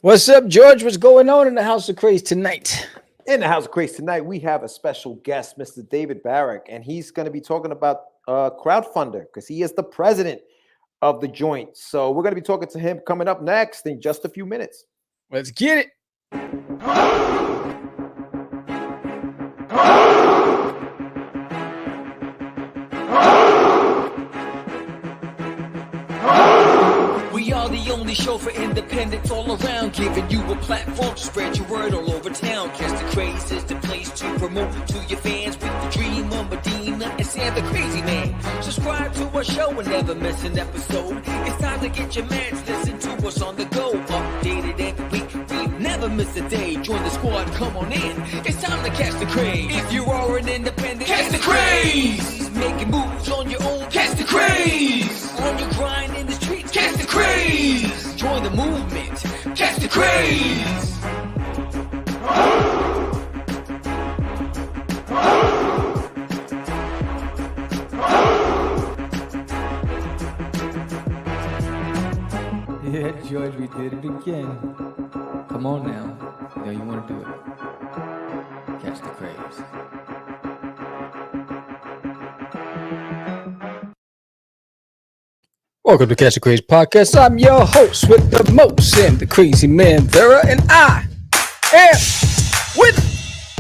What's up, George? What's going on in the House of Craze tonight? In the House of Craze tonight, we have a special guest, Mr. David Barach, and he's going to be talking about Crowdfundr because he is the president of the joint. So we're going to be talking to him coming up next in just a few minutes. Let's get it. We are the only show for independents all around, giving you a platform to spread your word all over town. Catch the Craze is the place to promote to your fans with the dream of Medina and Sam the Crazy Man. Subscribe to our show and never miss an episode. It's time to get your mans, listen to us on the go. Updated every week, we never miss a day. Join the squad, come on in. It's time to catch the Craze. If you are an independent, catch the Craze. Making moves on your own, catch the Craze. On your grind in the streets, catch the Craze. Join the movement, catch the Craze. Yeah, George, we did it again. Come on now. You know you want to do it. Catch the Craze. Welcome to Catch the Craze podcast. I'm your host with the most and the crazy man, Vera, and I am with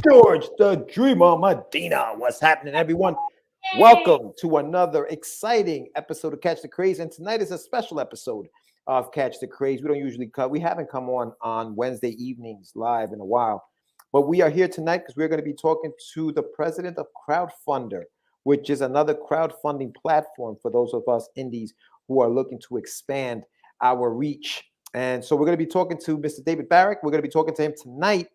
George, the Dreamer Medina. What's happening, everyone? Welcome to another exciting episode of Catch the Craze, and tonight is a special episode of Catch the Craze. We don't usually we haven't come on Wednesday evenings live in a while, but we are here tonight because we're going to be talking to the president of Crowdfundr, which is another crowdfunding platform for those of us indies who are looking to expand our reach. And so we're going to be talking to Mr. David Barach. We're going to be talking to him tonight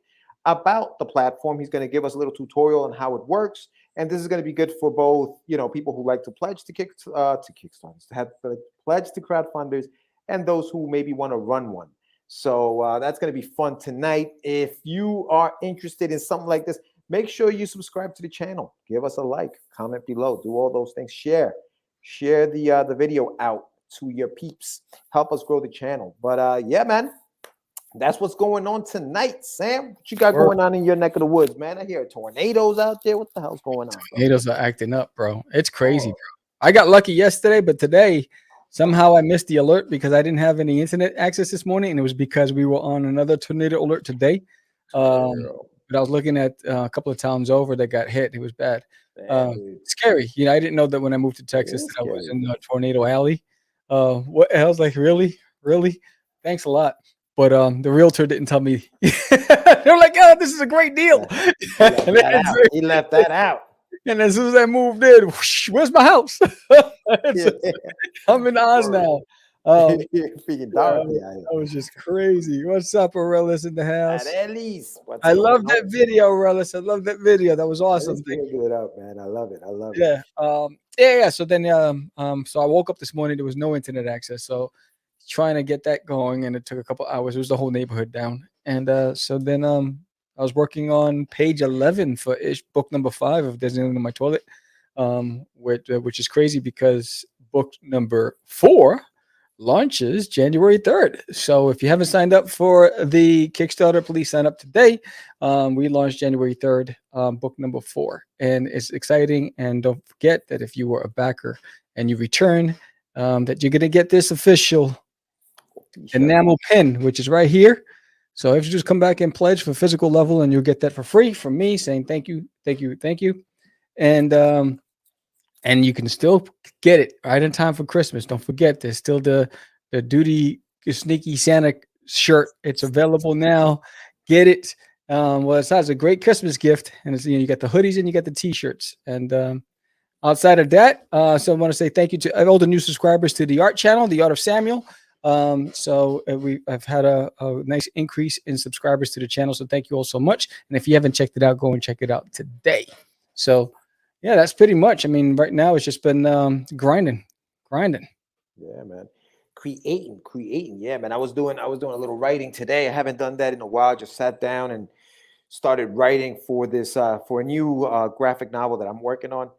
about the platform. He's going to give us a little tutorial on how it works. And this is going to be good for both, people who like to pledge to Kickstarters, to have pledge to crowdfunders, and those who maybe want to run one. So that's going to be fun tonight. If you are interested in something like this, make sure you subscribe to the channel. Give us a like, comment below, do all those things. Share the video out to your peeps. Help us grow the channel. But yeah, man, that's what's going on tonight. Sam, what you got going on in your neck of the woods, man? I hear tornadoes out there. What the hell's going on, bro? Tornadoes are acting up, bro. It's crazy, bro. I got lucky yesterday, but today somehow I missed the alert because I didn't have any internet access this morning, and it was because we were on another tornado alert today. But I was looking at a couple of towns over that got hit. It was bad. Scary. I didn't know that when I moved to Texas that I was in the tornado alley. I was like, really? Thanks a lot. But the realtor didn't tell me. They're like, oh, this is a great deal. He left that out. And as soon as I moved in, whoosh, where's my house? I'm in Oz now. That was just crazy. What's up, Aurelius in the house? I love that video, Aurelius. I love that video. That was awesome. It up, man. I love it. Yeah. Yeah. So then, so I woke up this morning. There was no internet access. So trying to get that going, and it took a couple hours. It was the whole neighborhood down. And so then I was working on page 11 for book number 5 of Designating My Toilet, which is crazy because book number 4 launches January 3rd. So if you haven't signed up for the Kickstarter, please sign up today. We launched January 3rd, book number 4, and it's exciting. And don't forget that if you were a backer and you return, that you're going to get this official enamel pin, which is right here. So if you just come back and pledge for physical level, and you'll get that for free from me, saying thank you. And you can still get it right in time for Christmas. Don't forget, there's still the Duty Sneaky Santa shirt. It's available now. Get it. It's a great Christmas gift. And it's, you got the hoodies and you got the T-shirts. And outside of that, so I want to say thank you to all the new subscribers to the art channel, The Art of Samuel. So I've had a nice increase in subscribers to the channel. So thank you all so much. And if you haven't checked it out, go and check it out today. So yeah, that's pretty much. I mean, right now it's just been grinding. Yeah, man. Creating. Yeah, man. I was doing a little writing today. I haven't done that in a while. Just sat down and started writing for this for a new graphic novel that I'm working on.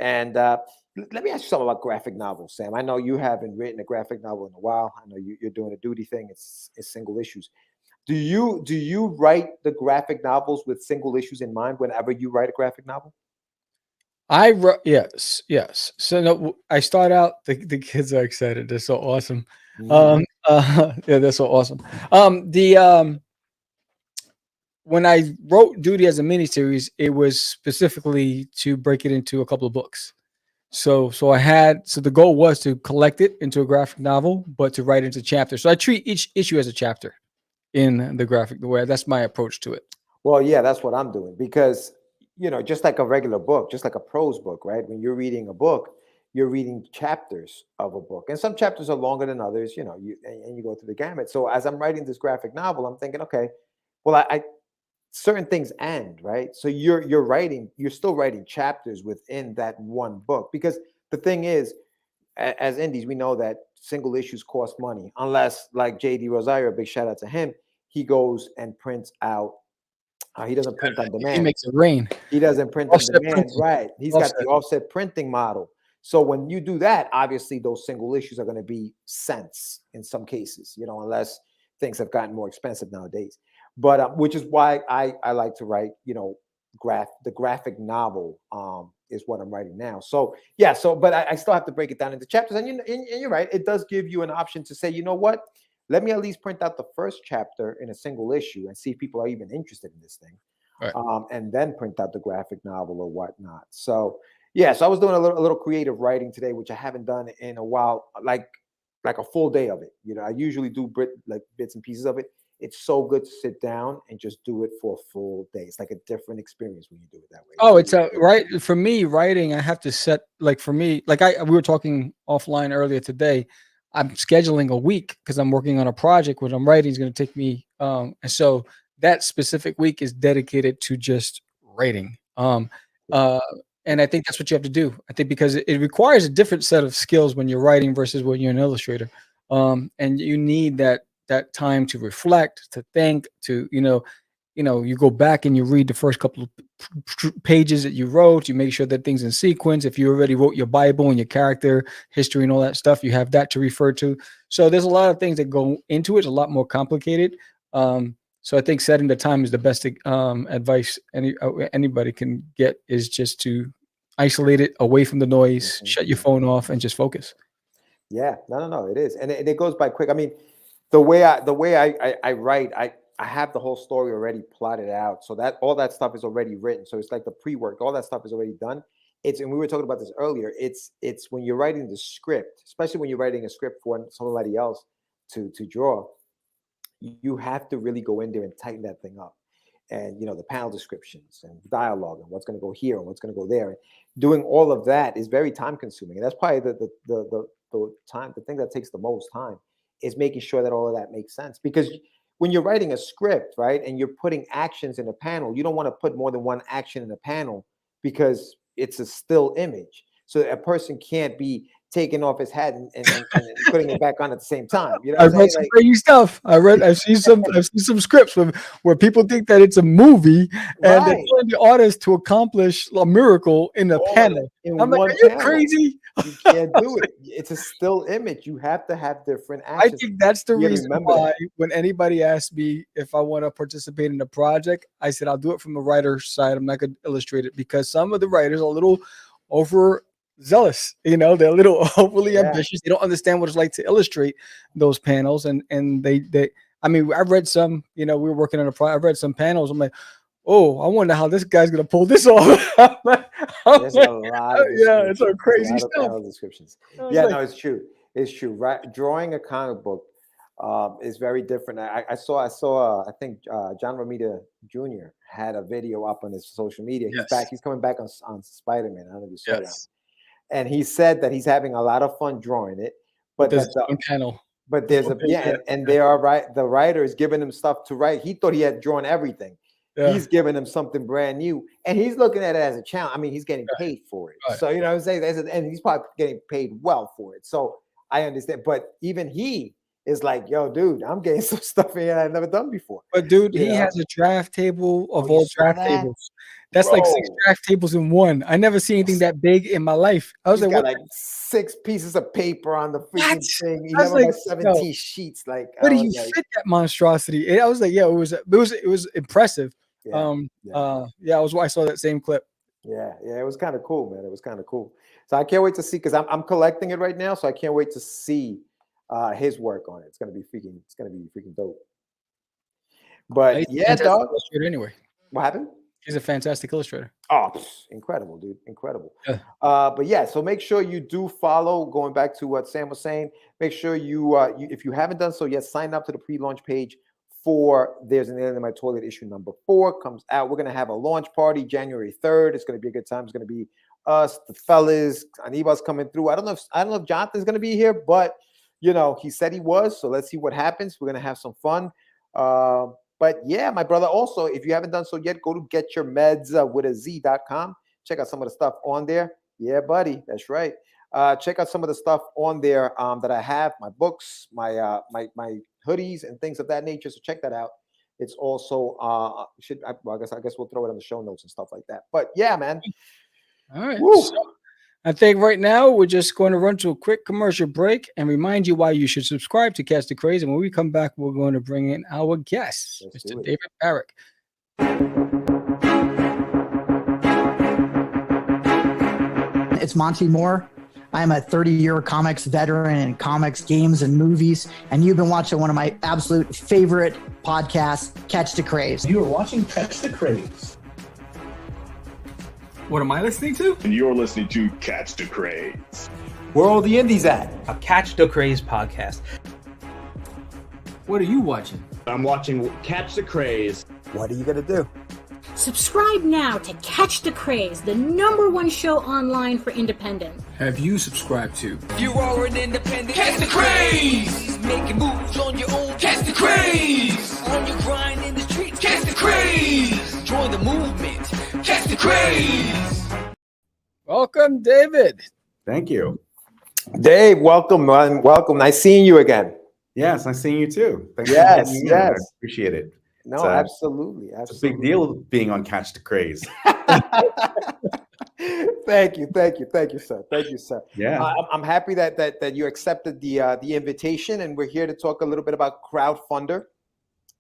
And let me ask you something about graphic novels, Sam. I know you haven't written a graphic novel in a while. I know you're doing a duty thing. It's single issues. Do you write the graphic novels with single issues in mind whenever you write a graphic novel? I wrote, yes. So no, I start out. The kids are excited. They're so awesome. Yeah, they're so awesome. The When I wrote Duty as a miniseries, it was specifically to break it into a couple of books. So the goal was to collect it into a graphic novel, but to write into chapters. So I treat each issue as a chapter in the graphic. The way that's my approach to it. Well, yeah, that's what I'm doing because, just like a regular book, just like a prose book, right? When you're reading a book, you're reading chapters of a book, and some chapters are longer than others. And you go through the gamut. So as I'm writing this graphic novel, I'm thinking, okay, well, I certain things end, right? So you're still writing chapters within that one book because the thing is, as indies, we know that single issues cost money, unless like JD Rosario, big shout out to him, he goes and prints out. He doesn't print on He demand. makes it rain. He doesn't print on Offset demand, printing. right? He's got Offset. the offset printing model. So when you do that, obviously those single issues are going to be cents in some cases, unless things have gotten more expensive nowadays. But which is why I like to write, the graphic novel is what I'm writing now. So yeah, but I still have to break it down into chapters. And you're right, it does give you an option to say, you know what? Let me at least print out the first chapter in a single issue and see if people are even interested in this thing. Right. And then print out the graphic novel or whatnot. So yeah, so I was doing a little creative writing today, which I haven't done in a while, like a full day of it. I usually do like bits and pieces of it. It's so good to sit down and just do it for a full day. It's like a different experience when you do it that way. Oh, it's a right for me. Writing, I have to set for me. We were talking offline earlier today. I'm scheduling a week because I'm working on a project. What I'm writing is going to take me, and so that specific week is dedicated to just writing. And I think that's what you have to do. I think because it requires a different set of skills when you're writing versus when you're an illustrator. And you need that time to reflect, to think, to you go back and you read the first couple of pages that you wrote. You make sure that things in sequence. If you already wrote your Bible and your character history and all that stuff, you have that to refer to. So there's a lot of things that go into it. It's a lot more complicated. So I think setting the time is the best advice anybody can get, is just to isolate it away from the noise, shut your phone off, and just focus. Yeah, no, it is, and it goes by quick. I mean, the way I write, I have the whole story already plotted out, so that all that stuff is already written. So it's like the pre-work, all that stuff is already done. And we were talking about this earlier. It's when you're writing the script, especially when you're writing a script for somebody else to draw, you have to really go in there and tighten that thing up. And the panel descriptions and dialogue and what's going to go here and what's going to go there. Doing all of that is very time consuming, and that's probably the thing that takes the most time is making sure that all of that makes sense. Because when you're writing a script, right, and you're putting actions in a panel, you don't want to put more than one action in a panel because it's a still image. So a person can't be taking off his hat and putting it back on at the same time. I've read some crazy stuff. I've seen some scripts where people think that it's a movie and they're telling the artist to accomplish a miracle in a panel. I'm like, are you crazy? You can't do it. It's a still image. You have to have different actions. I think that's the reason why when anybody asks me if I want to participate in a project, I said I'll do it from the writer's side. I'm not going to illustrate it, because some of the writers are a little overzealous. They're a little overly ambitious. They don't understand what it's like to illustrate those panels, and they. I mean, I've read some. We were working on I've read some panels. I'm like, oh, I wonder how this guy's gonna pull this off. There's a lot of it's some crazy stuff. Descriptions. Yeah, no, it's true. It's true. Right, drawing a comic book is very different. I saw. I think John Romita Jr. had a video up on his social media. He's back. He's coming back on Spider-Man. I don't know if you saw that. And he said that he's having a lot of fun drawing it, but there's a panel. But there's and they are the writer is giving him stuff to write. He thought he had drawn everything. Yeah. He's giving him something brand new, and he's looking at it as a challenge. I mean, he's getting paid for it. Right. So what I'm saying, and he's probably getting paid well for it. So I understand. But even he it's like, yo, dude, I'm getting some stuff in here I've never done before. But dude, You he know? has a draft table of you all saw draft that? tables. That's like 6 Bro. draft tables in one. I never seen anything that big in my life. I was He's like, got what? like 6 pieces of paper on the freaking What? thing. I was 11 by like, 17 yo, sheets. Like, where I do was you like, fit that monstrosity? And I was like, yeah, it was impressive. yeah, Yeah, I saw that same clip. yeah. It was kind of cool, man. It was kind of cool. So I can't wait to see, because I'm collecting it right now. So I can't wait to see his work on it. It's gonna be freaking dope. But He's a yeah, fantastic dog. illustrator anyway. What happened? He's a fantastic illustrator. Oh, incredible, dude. Incredible. Yeah. But yeah, so make sure you do follow, going back to what Sam was saying, make sure you if you haven't done so yet, sign up to the pre-launch page for There's an Alien in My Toilet issue number 4 comes out. We're going to have a launch party January 3rd. It's going to be a good time. It's going to be us, the fellas, Aniba's coming through. I don't know if Jonathan's going to be here, but you know, he said he was, so let's see what happens. We're going to have some fun. But yeah, my brother, also, if you haven't done so yet, go to getyourmeds.com. Check out some of the stuff on there. Yeah, buddy, that's right. Check out some of the stuff on there that I have, my books, my hoodies, and things of that nature. So check that out. It's also I guess we'll throw it on the show notes and stuff like that. But yeah, man. All right. So I think right now we're just going to run to a quick commercial break and remind you why you should subscribe to Catch the Craze. And when we come back, we're going to bring in our guest, Mr. David Barach. It's Monty Moore. I'm a 30-year comics veteran in comics, games, and movies, and you've been watching one of my absolute favorite podcasts, Catch the Craze. You are watching Catch the Craze. What am I listening to? And you're listening to Catch the Craze. Where are all the indies at? A Catch the Craze podcast. What are you watching? I'm watching Catch the Craze. What are you going to do? Subscribe now to Catch the Craze, the #1 show online for independent. Have you subscribed to? You are an independent. Catch the craze. Making moves on your own. Catch the craze. On your grind in the streets. Catch the craze. Join the movement. Catch the craze. Welcome, David. Thank you. Dave, welcome, man. Welcome. Nice seeing you again. Yes, nice seeing you too. Thanks Yes, for having me. yes. I appreciate it. No, absolutely. It's a big deal being on Catch the Craze. Thank you, sir. Thank you, sir. Yeah, I'm happy that you accepted the invitation, and we're here to talk a little bit about Crowdfundr.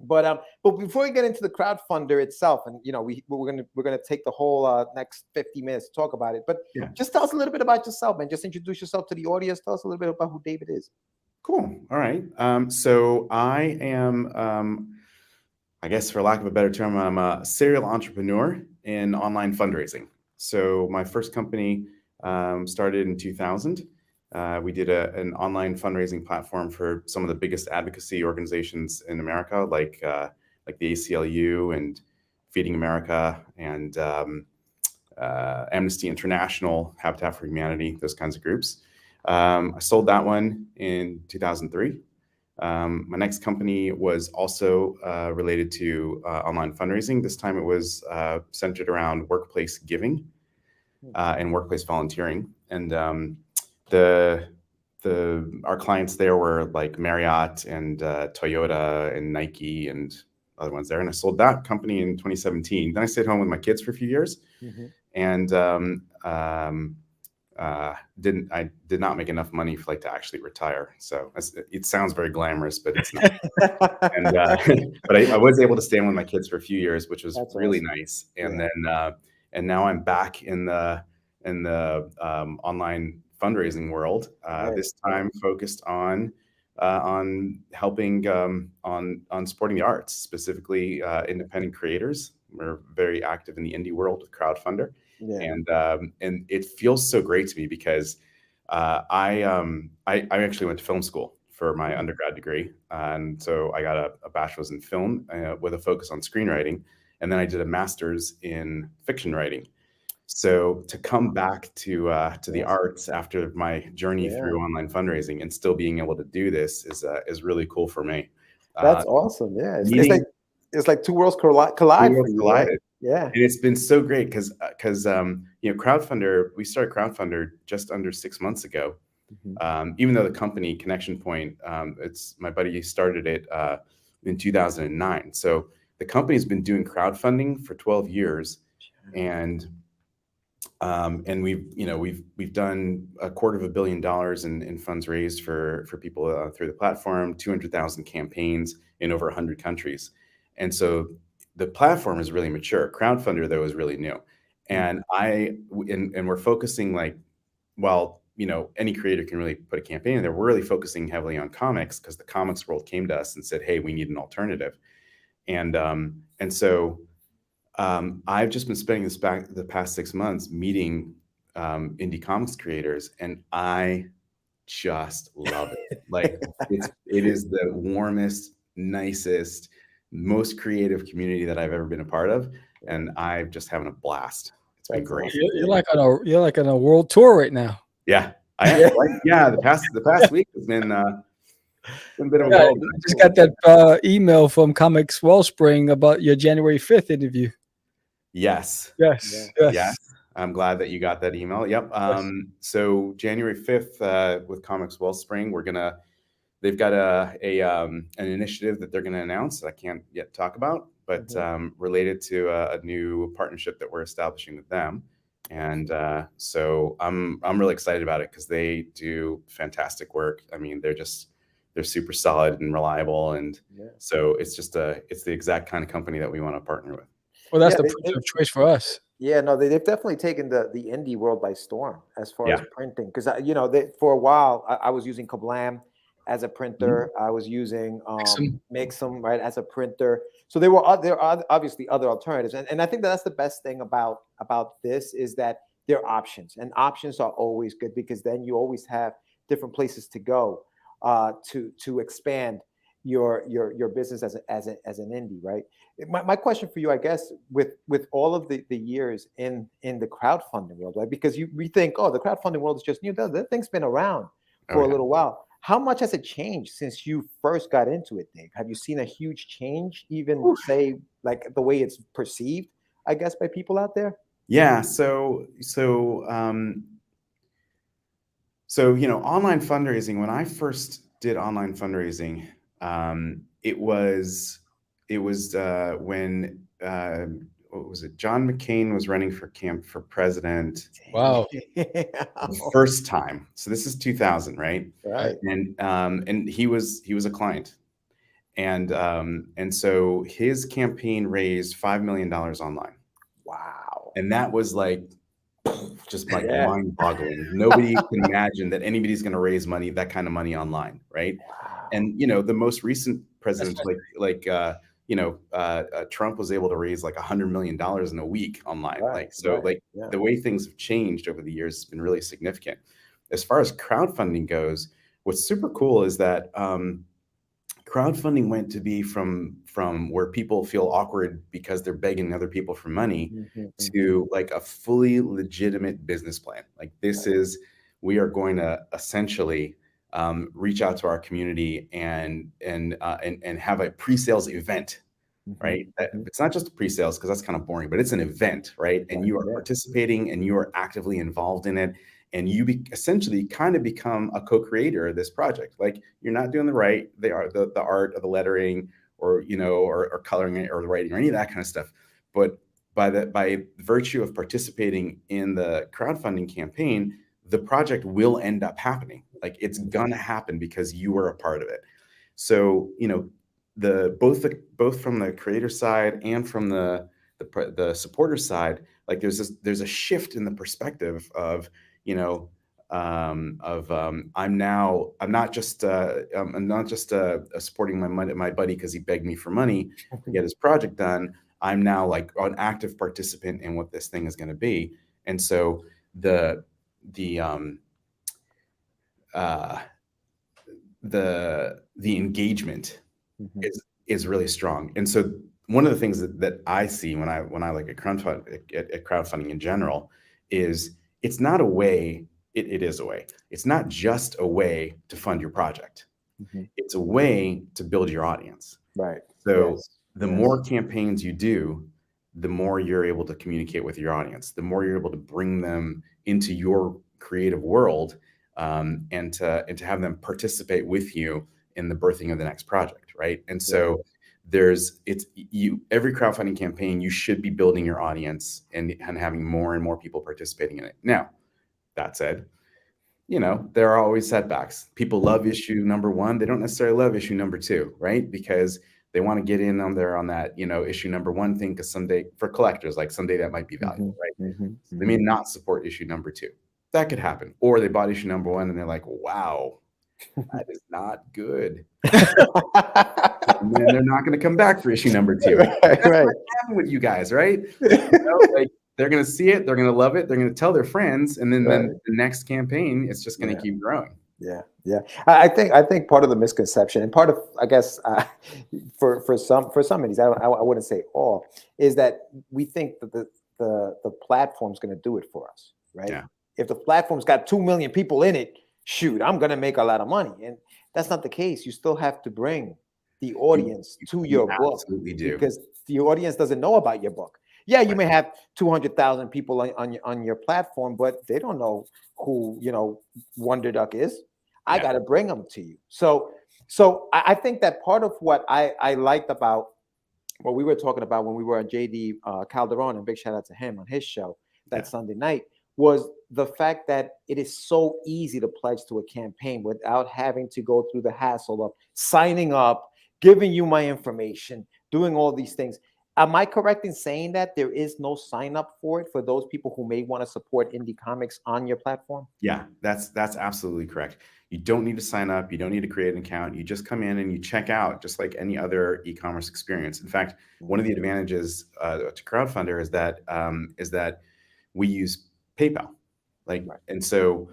But before we get into the Crowdfundr itself, and you know, we're gonna take the whole next 50 minutes to talk about it. But just tell us a little bit about yourself, man. Just introduce yourself to the audience. Tell us a little bit about who David is. cool. All right. So I am, I guess for lack of a better term, I'm a serial entrepreneur in online fundraising. So my first company started in 2000. We did an online fundraising platform for some of the biggest advocacy organizations in America, like the ACLU and Feeding America and Amnesty International, Habitat for Humanity, those kinds of groups. I sold that one in 2003. My next company was also related to online fundraising. This time it was centered around workplace giving and workplace volunteering. And our clients there were like Marriott and Toyota and Nike and other ones there. And I sold that company in 2017. Then I stayed home with my kids for a few years, and I did not make enough money for to actually retire. So it sounds very glamorous, but it's not. And but I was able to stay in with my kids for a few years, which was really nice. And then and now I'm back in the online fundraising world. This time focused on helping on supporting the arts, specifically independent creators. We're very active in the indie world with Crowdfundr. And it feels so great to me because I actually went to film school for my undergrad degree, and so I got a bachelor's in film with a focus on screenwriting, and then I did a master's in fiction writing. So to come back to the arts after my journey through online fundraising and still being able to do this is really cool for me. That's awesome. Yeah, it's like two worlds collide for you. Right? Yeah, and it's been so great because Crowdfundr, we started Crowdfundr just under 6 months ago, Even though the company Connection Point, it's my buddy started it in 2009. So the company's been doing crowdfunding for 12 years, and we've done $250 million in funds raised for people through the platform, 200,000 campaigns in over 100 countries. And so the platform is really mature. Crowdfundr, though, is really new. And we're focusing any creator can really put a campaign in there. We're really focusing heavily on comics because the comics world came to us and said, hey, we need an alternative. And so I've just been spending the past 6 months meeting indie comics creators, and I just love it. Like it is the warmest, nicest, most creative community that I've ever been a part of, and I'm just having a blast. It's been great. You're like on a world tour right now. Yeah, I am. The past week has been a bit of a I just got that email from Comics Wellspring about your January 5th interview. Yes. I'm glad that you got that email. Yep. So January 5th with Comics Wellspring, they've got an initiative that they're gonna announce that I can't yet talk about, but related to a new partnership that we're establishing with them. And so I'm really excited about it because they do fantastic work. I mean, they're super solid and reliable, and so it's the exact kind of company that we want to partner with. Well, that's the printer of choice for us. Yeah, no, they've definitely taken the indie world by storm as far as printing. Because for a while I was using Kablam as a printer. I was using Mixam, right, as a printer. So there are obviously other alternatives, and I think that's the best thing about this is that there are options, and options are always good because then you always have different places to go to expand your business as an indie, right? My question for you, I guess, with all of the years in the crowdfunding world, right? Because we think, oh, the crowdfunding world is just new. That thing's been around for a little while. How much has it changed since you first got into it, Dave? Have you seen a huge change, even say like the way it's perceived, I guess, by people out there? Yeah. So online fundraising. When I first did online fundraising, it was when what was it? John McCain was running for president. Wow. First time. So this is 2000, right? Right. And he was a client. And so his campaign raised $5 million online. Wow. And that was like just like mind-boggling. Nobody can imagine that anybody's going to raise money, that kind of money online, right? Wow. And the most recent presidents Trump was able to raise like $100 million in a week online. The way things have changed over the years has been really significant. As far as crowdfunding goes, what's super cool is that crowdfunding went to be from where people feel awkward because they're begging other people for money to like a fully legitimate business plan. Like we are going to essentially reach out to our community and have a pre-sales event, right? It's not just a pre-sales because that's kind of boring, but it's an event, right? And you are participating and you are actively involved in it. And you essentially kind of become a co-creator of this project. Like you're not doing the art or the lettering or coloring it or the writing or any of that kind of stuff. But by virtue of participating in the crowdfunding campaign, the project will end up happening. Like it's gonna happen because you were a part of it. So both from the creator side and from the supporter side, like there's a shift in the perspective of I'm not just supporting my buddy because he begged me for money to get his project done. I'm now like an active participant in what this thing is going to be. And so the engagement is really strong. And so one of the things that I see when I look at crowdfunding in general is it's not a way. It is a way. It's not just a way to fund your project. It's a way to build your audience. Right. So the more campaigns you do, the more you're able to communicate with your audience, the more you're able to bring them into your creative world. and to have them participate with you in the birthing of the next project, right? And so every crowdfunding campaign, you should be building your audience and having more and more people participating in it. Now, that said, there are always setbacks. People love issue number 1. They don't necessarily love issue number 2, right? Because they want to get in on that, issue number 1 thing, because someday, for collectors, like someday that might be valuable, right? So they may not support issue number 2. That could happen. Or they bought issue number 1 and they're like, wow, that is not good. And then they're not going to come back for issue number 2. That's what happened with you guys, right? They're going to see it, they're going to love it, they're going to tell their friends, and then the next campaign, it's just going to keep growing. Yeah. I think part of the misconception, and part of, I guess, for some of these, I wouldn't say all, is that we think that the platform's going to do it for us, right? Yeah. If the platform's got 2 million people in it, shoot, I'm going to make a lot of money, and that's not the case. You still have to bring the audience to your book, absolutely do, because the audience doesn't know about your book. Yeah, you may have 200,000 people on your platform, but they don't know who Wonder Duck is. I got to bring them to you. So I think that part of what I liked about what we were talking about when we were on JD Calderon, and big shout out to him on his show that Sunday night, was the fact that it is so easy to pledge to a campaign without having to go through the hassle of signing up, giving you my information, doing all these things. Am I correct in saying that there is no sign up for it for those people who may want to support indie comics on your platform? Yeah, that's absolutely correct. You don't need to sign up. You don't need to create an account. You just come in and you check out just like any other e-commerce experience. In fact, one of the advantages to Crowdfundr is that we use PayPal. And so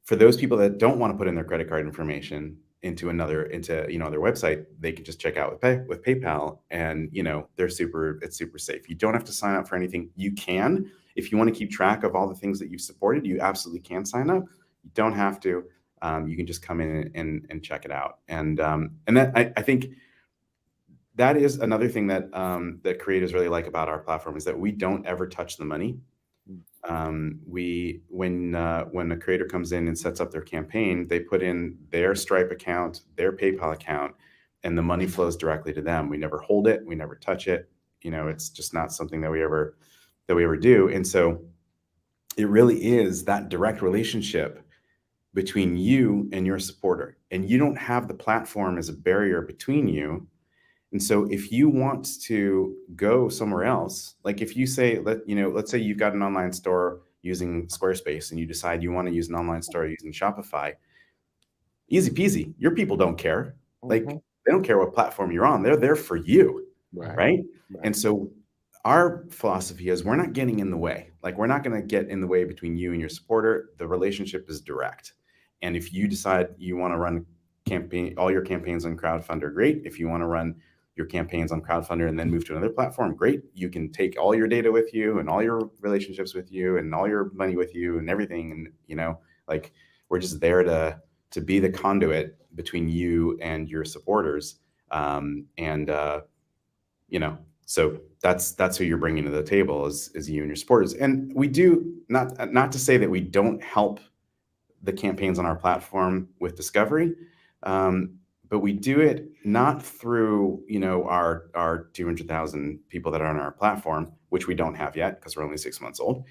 for those people that don't want to put in their credit card information into their website, they can just check out with PayPal, and it's super safe. You don't have to sign up for anything. You can, if you want to keep track of all the things that you've supported, you absolutely can sign up. You don't have to. You can just come in and check it out. And that I think that is another thing that that creators really like about our platform, is that we don't ever touch the money. When a creator comes in and sets up their campaign, they put in their Stripe account, their PayPal account, and the money flows directly to them. We never hold it, we never touch it. It's just not something that we ever do. And so it really is that direct relationship between you and your supporter, and you don't have the platform as a barrier between you. And so if you want to go somewhere else, like if you say, let's say you've got an online store using Squarespace and you decide you want to use an online store using Shopify, easy peasy. Your people don't care. Like they don't care what platform you're on. They're there for you, right? And so our philosophy is we're not getting in the way. Like we're not going to get in the way between you and your supporter. The relationship is direct. And if you decide you want to run all your campaigns on Crowdfundr, great. If you want to run your campaigns on Crowdfundr and then move to another platform, great. You can take all your data with you and all your relationships with you and all your money with you and everything. And, we're just there to be the conduit between you and your supporters. So that's who you're bringing to the table is you and your supporters. And we do not to say that we don't help the campaigns on our platform with discovery, but we do it not through, our 200,000 people that are on our platform, which we don't have yet because we're only 6 months old.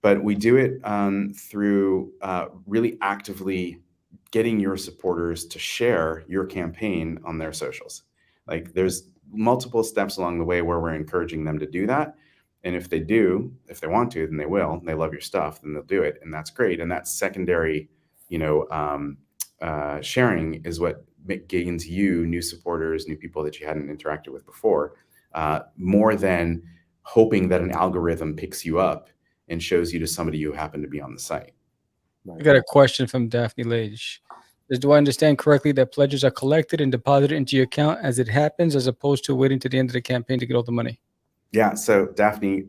But we do it through really actively getting your supporters to share your campaign on their socials. Like there's multiple steps along the way where we're encouraging them to do that. And if they want to, then they will. And they love your stuff, then they'll do it. And that's great. And that secondary, sharing is what gains you new supporters, new people that you hadn't interacted with before, more than hoping that an algorithm picks you up and shows you to somebody who happened to be on the site. I got a question from Daphne Lage. Do I understand correctly that pledges are collected and deposited into your account as it happens, as opposed to waiting to the end of the campaign to get all the money? Yeah. So Daphne,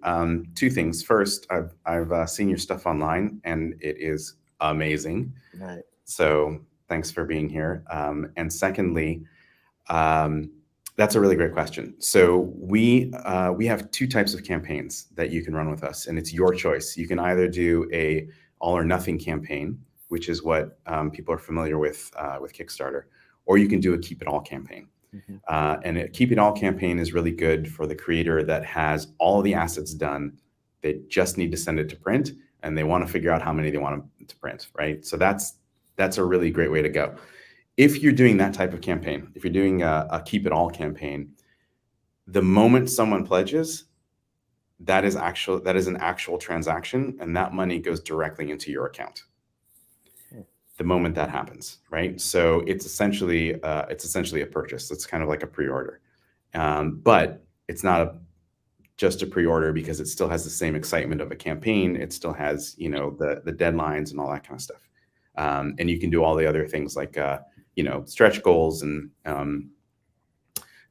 two things. First, I've seen your stuff online and it is amazing. Right. So thanks for being here. And secondly, that's a really great question. So we have two types of campaigns that you can run with us, and it's your choice. You can either do a all or nothing campaign, which is what people are familiar with Kickstarter, or you can do a keep it all campaign. And a keep it all campaign is really good for the creator that has all of the assets done. They just need to send it to print, and they want to figure out how many they want to print, right? So that's a really great way to go. If you're doing that type of campaign, if you're doing a keep it all campaign, the moment someone pledges, that is an actual transaction, and that money goes directly into your account. The moment that happens, right? So it's essentially a purchase. It's kind of like a pre-order, but it's not just a pre-order, because it still has the same excitement of a campaign. It still has, you know, the deadlines and all that kind of stuff, and you can do all the other things like you know, stretch goals and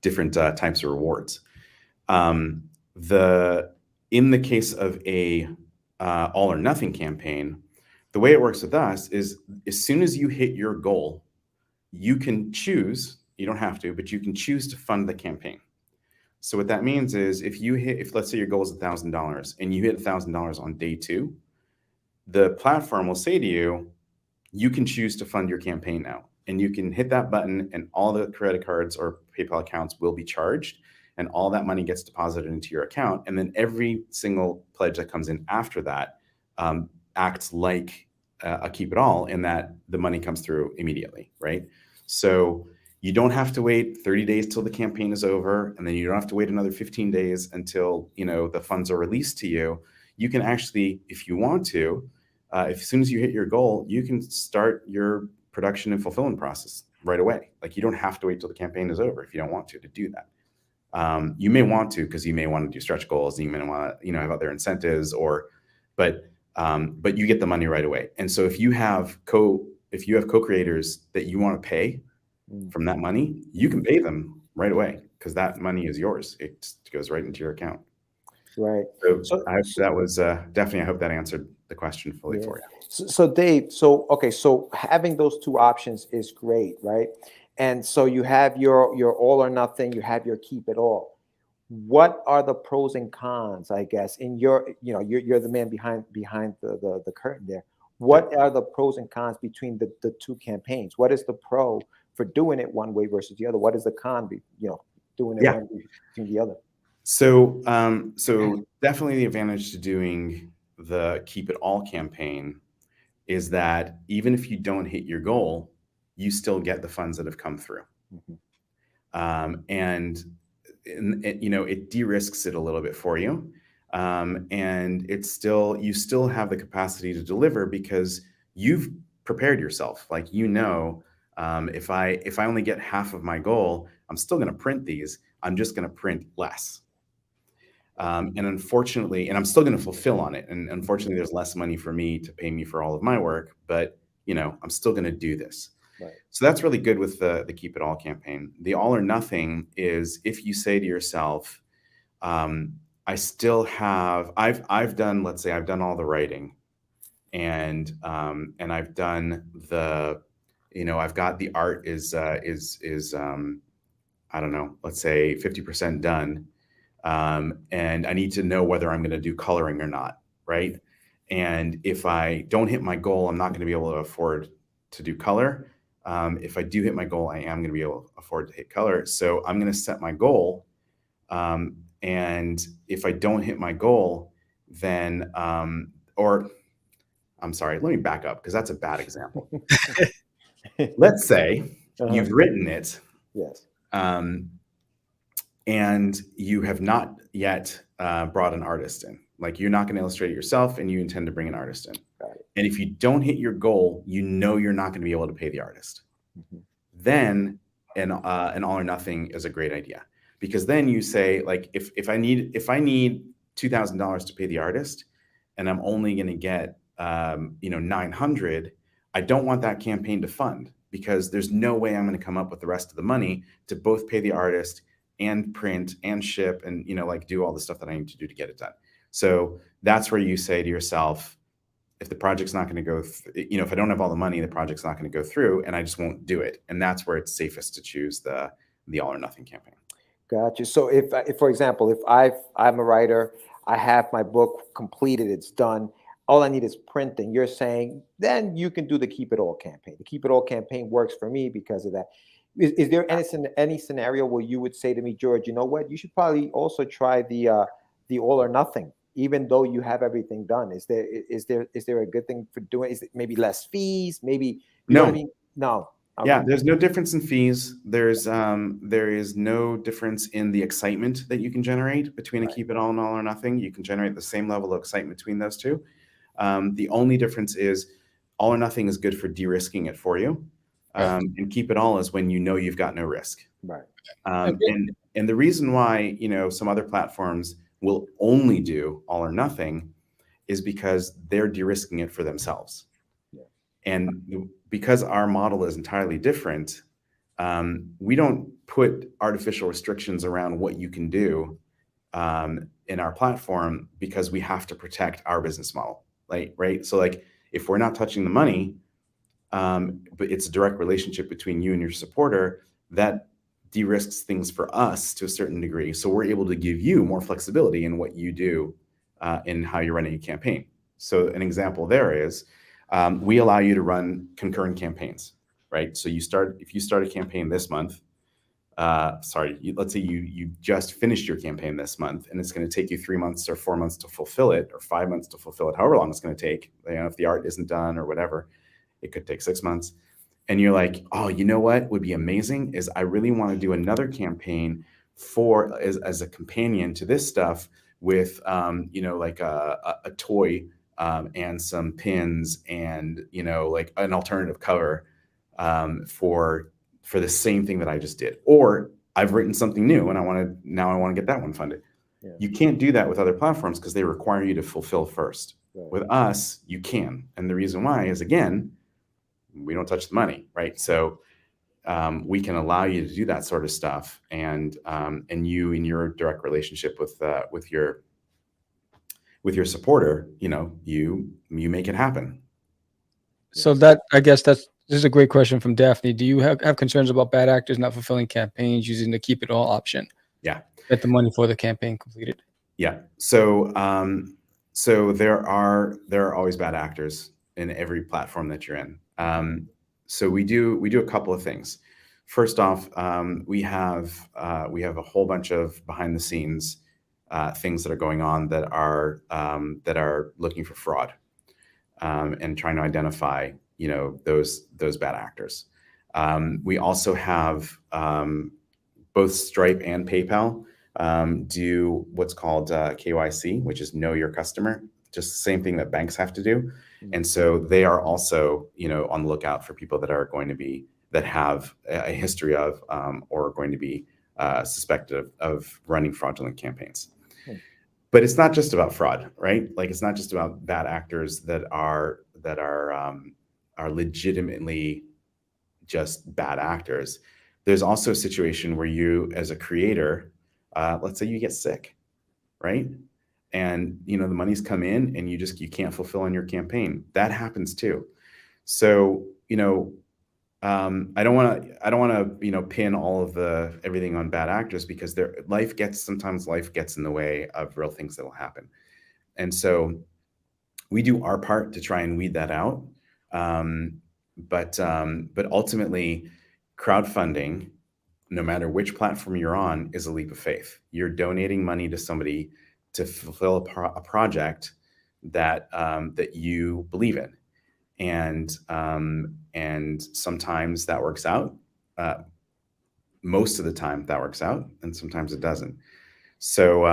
different types of rewards. In the case of a all or nothing campaign, the way it works with us is as soon as you hit your goal, you can choose, you don't have to, but you can choose to fund the campaign. So what that means is if let's say your goal is $1,000 and you hit $1,000 on day 2, the platform will say to you, you can choose to fund your campaign now. And you can hit that button and all the credit cards or PayPal accounts will be charged, and all that money gets deposited into your account. And then every single pledge that comes in after that acts like a keep it all, in that the money comes through immediately, right? So you don't have to wait 30 days till the campaign is over, and then you don't have to wait another 15 days until, you know, the funds are released to you. You can actually, if you want to, as soon as you hit your goal, you can start your production and fulfillment process right away. Like, you don't have to wait till the campaign is over if you don't want to do that. You may want to, because you may want to do stretch goals, and you may want to, you know, have other incentives, but you get the money right away. And so if you have co-creators that you want to pay from that money, you can pay them right away, because that money is yours. It goes right into your account. Right. So I hope that was definitely, I hope that answered the question fully for you. So Dave, okay, so having those two options is great, right? And so you have your all or nothing, you have your keep it all. What are the pros and cons, I guess, in your, you know, you're the man behind the curtain there. What are the pros and cons between the two campaigns? What is the pro for doing it one way versus the other? What is the con, doing it one way between the other? So definitely the advantage to doing the keep it all campaign is that even if you don't hit your goal, you still get the funds that have come through. And you know, it de-risks it a little bit for you. And you still have the capacity to deliver, because you've prepared yourself. Like, you know, if I only get half of my goal, I'm still going to print these. I'm just going to print less. And unfortunately, and I'm still going to fulfill on it. And unfortunately, there's less money for me to pay me for all of my work, but, you know, I'm still going to do this. Right. So that's really good with the keep it all campaign. The all or nothing is if you say to yourself, I still have, I've done, let's say I've done all the writing, and I've done the, you know, I've got the art is I don't know, let's say 50% done. And I need to know whether I'm going to do coloring or not, right? And if I don't hit my goal, I'm not going to be able to afford to do color. If I do hit my goal, I am going to be able to afford to hit color. So I'm going to set my goal. And if I don't hit my goal, then, or I'm sorry, let me back up, because that's a bad example. Let's say you've written it. Yes. And you have not yet brought an artist in. Like, you're not going to illustrate it yourself, and you intend to bring an artist in. Got it. And if you don't hit your goal, you know you're not going to be able to pay the artist. Then an all or nothing is a great idea, because then you say, like, if I need $2,000 to pay the artist, and I'm only going to get $900, I don't want that campaign to fund, because there's no way I'm going to come up with the rest of the money to both pay the artist and print and ship and, you know, like, do all the stuff that I need to do to get it done. So that's where you say to yourself, if the project's not going to go, you know, if I don't have all the money, the project's not going to go through, and I just won't do it. And that's where it's safest to choose the all or nothing campaign. Gotcha. So if for example, if I'm a writer, I have my book completed, it's done, all I need is printing. You're saying then you can do the Keep It All campaign. The Keep It All campaign works for me because of that. Is there any scenario where you would say to me, George, you know what? You should probably also try the All or Nothing, even though you have everything done. Is there a good thing for doing? Is it maybe less fees? Maybe you know what I mean? No. Okay. Yeah, there's no difference in fees. There is no difference in the excitement that you can generate between a Keep It All and All or Nothing. You can generate the same level of excitement between those two. The only difference is All or Nothing is good for de-risking it for you. And Keep It All is when you know you've got no risk. Right. And the reason why, you know, some other platforms will only do All or Nothing is because they're de-risking it for themselves. Yeah. And because our model is entirely different, we don't put artificial restrictions around what you can do in our platform because we have to protect our business model. Right? So like if we're not touching the money, but it's a direct relationship between you and your supporter, that de-risks things for us to a certain degree. So we're able to give you more flexibility in what you do in how you're running a campaign. So an example there is we allow you to run concurrent campaigns, right? So if you start a campaign this month, let's say you just finished your campaign this month and it's going to take you 3 months or 4 months to fulfill it, or 5 months to fulfill it, however long it's going to take. You know, if the art isn't done or whatever, it could take 6 months. And you're like, oh, you know what would be amazing is I really want to do another campaign as a companion to this stuff with, you know, like a toy and some pins and, you know, like an alternative cover for the same thing that I just did. Or I've written something new and I want to get that one funded. Yeah. You can't do that with other platforms because they require you to fulfill first. Right. With us, you can. And the reason why is, again, we don't touch the money, right? So we can allow you to do that sort of stuff, and you in your direct relationship with your supporter, you know, you make it happen. So that, I guess this is a great question from Daphne. Do you have concerns about bad actors not fulfilling campaigns using the Keep It All option? Yeah. Get the money for the campaign completed. Yeah. So there are always bad actors in every platform that you're in. So we do a couple of things. First off, we have a whole bunch of behind the scenes things that are going on that are looking for fraud and trying to identify, you know, those bad actors. We also have both Stripe and PayPal do what's called KYC, which is Know Your Customer, just the same thing that banks have to do. And so they are also, you know, on the lookout for people that have a history of or are going to be suspected of running fraudulent campaigns. But it's not just about fraud, right? Like it's not just about bad actors that are legitimately just bad actors. There's also a situation where you, as a creator, let's say you get sick, right? And you know the money's come in and you can't fulfill on your campaign. That happens too. So you know, I don't want to you know pin all of everything on bad actors because sometimes life gets in the way of real things that will happen. And so we do our part to try and weed that out. But ultimately, crowdfunding, no matter which platform you're on, is a leap of faith. You're donating money to somebody to fulfill a project that you believe in, and sometimes that works out. Most of the time that works out, and sometimes it doesn't. So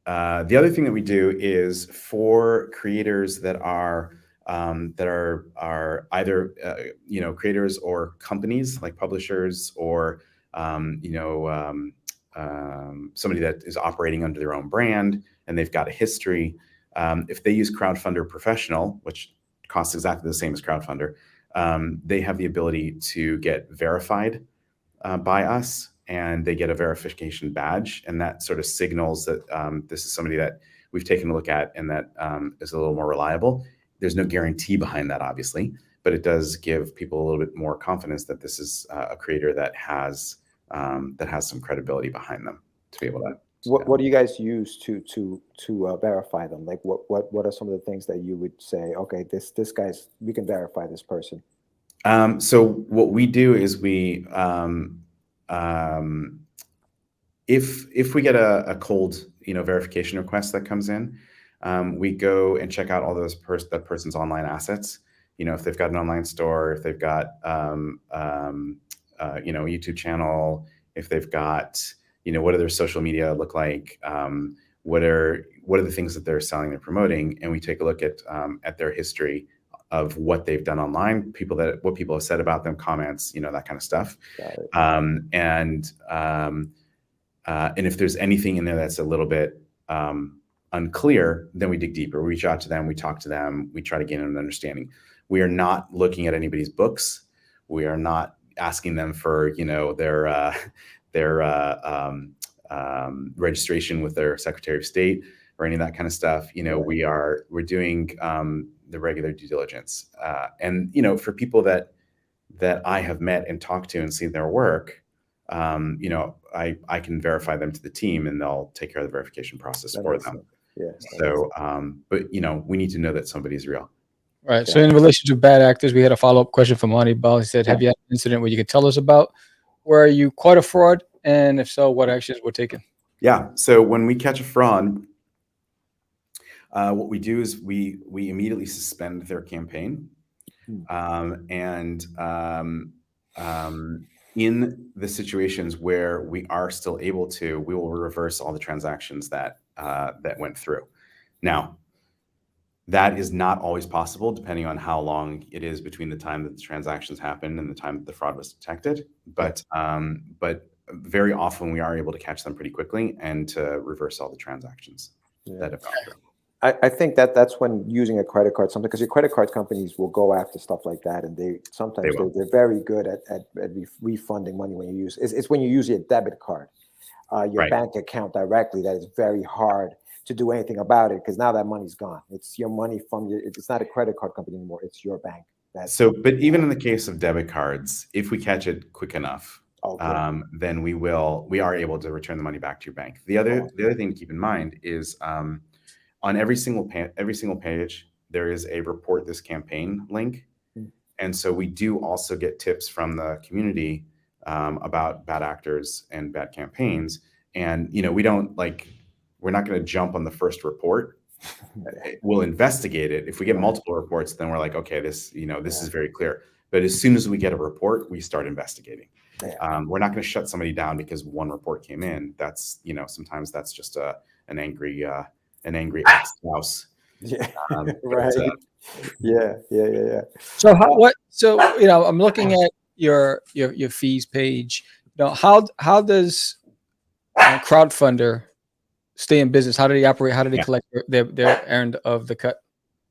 the other thing that we do is for creators that are either you know, creators or companies like publishers or somebody that is operating under their own brand and they've got a history. If they use Crowdfundr Professional, which costs exactly the same as Crowdfundr, they have the ability to get verified by us, and they get a verification badge, and that sort of signals that this is somebody that we've taken a look at and that is a little more reliable. There's no guarantee behind that, obviously, but it does give people a little bit more confidence that this is a creator that has some credibility behind them to be able What do you guys use to verify them? Like what are some of the things that you would say? Okay, this guy's, we can verify this person. So what we do is we if we get a cold verification request that comes in, we go and check out all those that person's online assets. If they've got an online store, if they've got a YouTube channel, if they've got what do their social media look like, what are the things that they're selling and promoting, and we take a look at their history of what they've done online, what people have said about them, comments, that kind of stuff. And if there's anything in there that's a little bit unclear, then we dig deeper. We reach out to them, we talk to them, we try to gain an understanding. We are not looking at anybody's books. We are not asking them for their registration with their Secretary of State or any of that kind of stuff. We're doing the regular due diligence. And for people that I have met and talked to and seen their work, I can verify them to the team, and they'll take care of the verification process for them. Yeah. So, but we need to know that somebody's real. Right. So in relation to bad actors, we had a follow-up question from Monty Bell. He said, have you had an incident where you could tell us about where you caught a fraud? And if so, what actions were taken? Yeah. So when we catch a fraud, what we do is we immediately suspend their campaign. In the situations where we are still able to, we will reverse all the transactions that went through. Now, that is not always possible, depending on how long it is between the time that the transactions happened and the time that the fraud was detected. But very often we are able to catch them pretty quickly and to reverse all the transactions that have gone through. I think that's when using a credit card, something, because your credit card companies will go after stuff like that, and they're very good at refunding money when you use it's when you use your debit card, your bank account directly, that is very hard to do anything about it, because now that money's gone. It's your money from your. It's not a credit card company anymore. It's your bank. But even in the case of debit cards, if we catch it quick enough, then we are able to return the money back to your bank. The other thing to keep in mind is on every single page, there is a report this campaign link. And so we do also get tips from the community about bad actors and bad campaigns. And, we're not going to jump on the first report. We'll investigate it. If we get multiple reports, then we're like, okay, this is very clear. But as soon as we get a report, we start investigating. We're not going to shut somebody down because one report came in. That's, sometimes that's just an angry ex-spouse. Right. Yeah. So I'm looking at your fees page. How does Crowdfundr stay in business? How do they operate? How do they collect their end of the cut?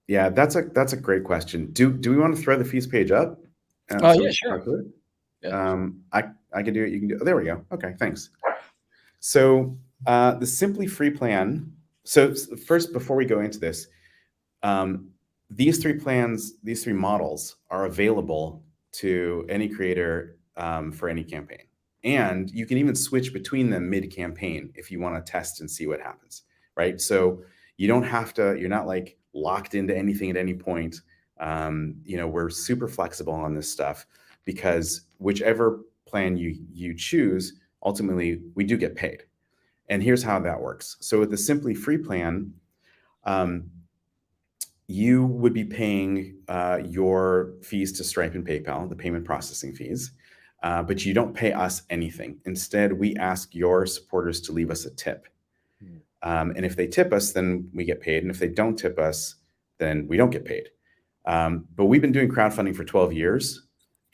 Yeah, that's a great question. Do we want to throw the fees page up? Yeah, sure. I can do it. You can do it. Oh, there we go. Okay, thanks. So the Simply Free plan. So first, before we go into this, these three models are available to any creator for any campaign. And you can even switch between them mid-campaign if you want to test and see what happens, right? So you don't have to, you're not like locked into anything at any point. We're super flexible on this stuff because whichever plan you choose, ultimately we do get paid. And here's how that works. So with the Simply Free plan, you would be paying your fees to Stripe and PayPal, the payment processing fees, but you don't pay us anything. Instead, we ask your supporters to leave us a tip. And if they tip us, then we get paid. And if they don't tip us, then we don't get paid. But we've been doing crowdfunding for 12 years.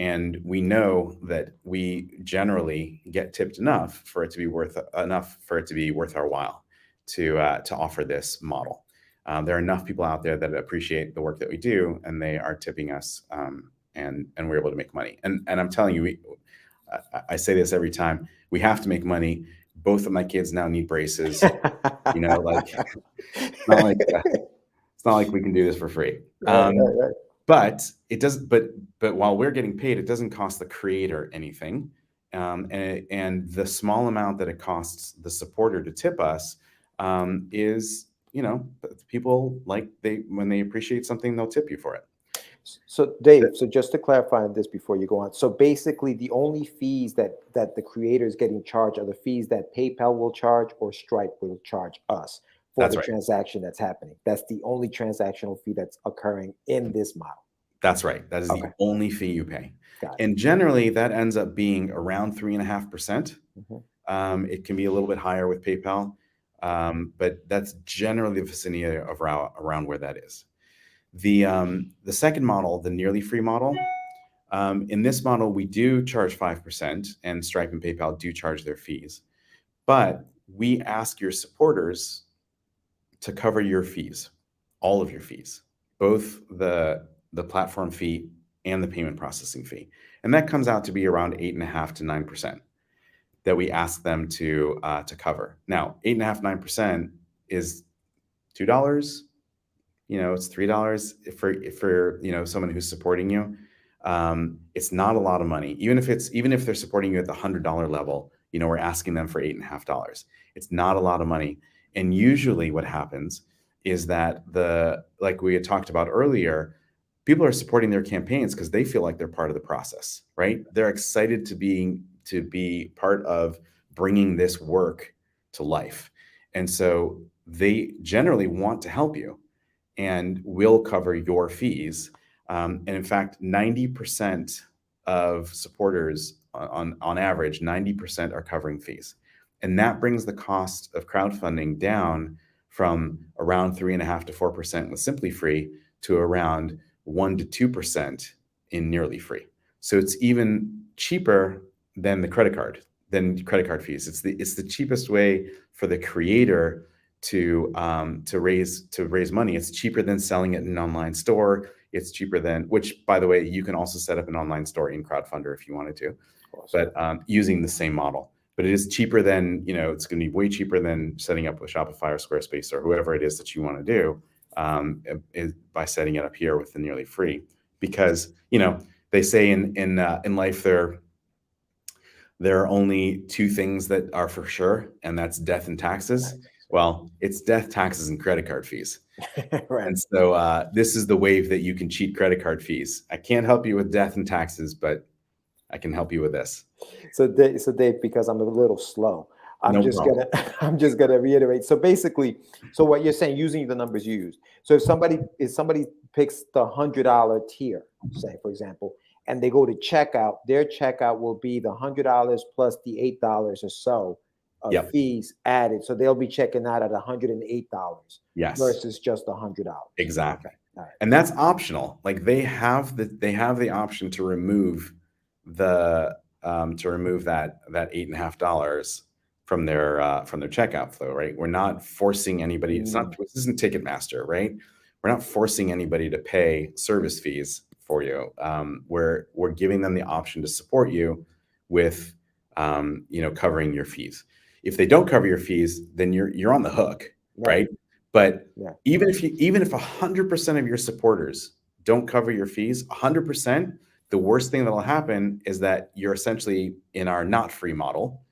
And we know that we generally get tipped enough for it to be worth our while to offer this model. There are enough people out there that appreciate the work that we do, and they are tipping us, and we're able to make money. And I'm telling you, I say this every time, we have to make money. Both of my kids now need braces. It's not like we can do this for free. Right. But it doesn't. But while we're getting paid, it doesn't cost the creator anything, and the small amount that it costs the supporter to tip us is, people when they appreciate something, they'll tip you for it. So Dave, so just to clarify on this before you go on, so basically the only fees that the creator is getting charged are the fees that PayPal will charge or Stripe will charge us for That's the right. transaction that's happening. That's the only transactional fee that's occurring in this model. That's right. That is Okay. the only fee you pay. Got it. And generally that ends up being around 3.5%. Mhm. It can be a little bit higher with PayPal, but that's generally the vicinity of around where that is. The second model, the nearly free model, in this model, we do charge 5%, and Stripe and PayPal do charge their fees. But we ask your supporters to cover your fees, all of your fees, both the platform fee and the payment processing fee. And that comes out to be around 8.5% to 9% that we ask them to cover. Now, 8.5%, 9% is $2. It's $3 for someone who's supporting you. It's not a lot of money. Even if they're supporting you at the $100 level, we're asking them for $8.5. It's not a lot of money. And usually what happens is that like we had talked about earlier, people are supporting their campaigns because they feel like they're part of the process, right? They're excited to be part of bringing this work to life. And so they generally want to help you and will cover your fees. And in fact, 90% of supporters on average, 90% are covering fees. And that brings the cost of crowdfunding down from around 3.5% to 4% with Simply Free to around 1% to 2% in nearly free. So it's even cheaper than credit card fees. It's the cheapest way for the creator to raise money. It's cheaper than selling it in an online store. It's cheaper than, which by the way, you can also set up an online store in Crowdfundr if you wanted to, but using the same model. But it is cheaper than, it's going to be way cheaper than setting up with Shopify or Squarespace or whoever it is that you want to do by setting it up here with the nearly free. Because, they say in life there are only two things that are for sure, and that's death and taxes. Well, it's death, taxes, and credit card fees. Right. And so this is the wave that you can cheat credit card fees. I can't help you with death and taxes, but I can help you with this. So Dave, because I'm a little slow, I'm just gonna reiterate. So basically, so what you're saying, using the numbers you used. So if somebody picks the $100 tier, say for example, and they go to checkout, their checkout will be the $100 plus the $8 or so of fees added. So they'll be checking out at $108. Yes. Versus just $100. Exactly. Okay. All right. And that's optional. Like they have the option to remove that $8.5 from their checkout flow, right? We're not forcing anybody. This isn't Ticketmaster, right? We're not forcing anybody to pay service fees for you. We're giving them the option to support you with covering your fees. If they don't cover your fees, then you're on the hook, right? But even if 100% of your supporters don't cover your fees, 100%, the worst thing that'll happen is that you're essentially in our not free model,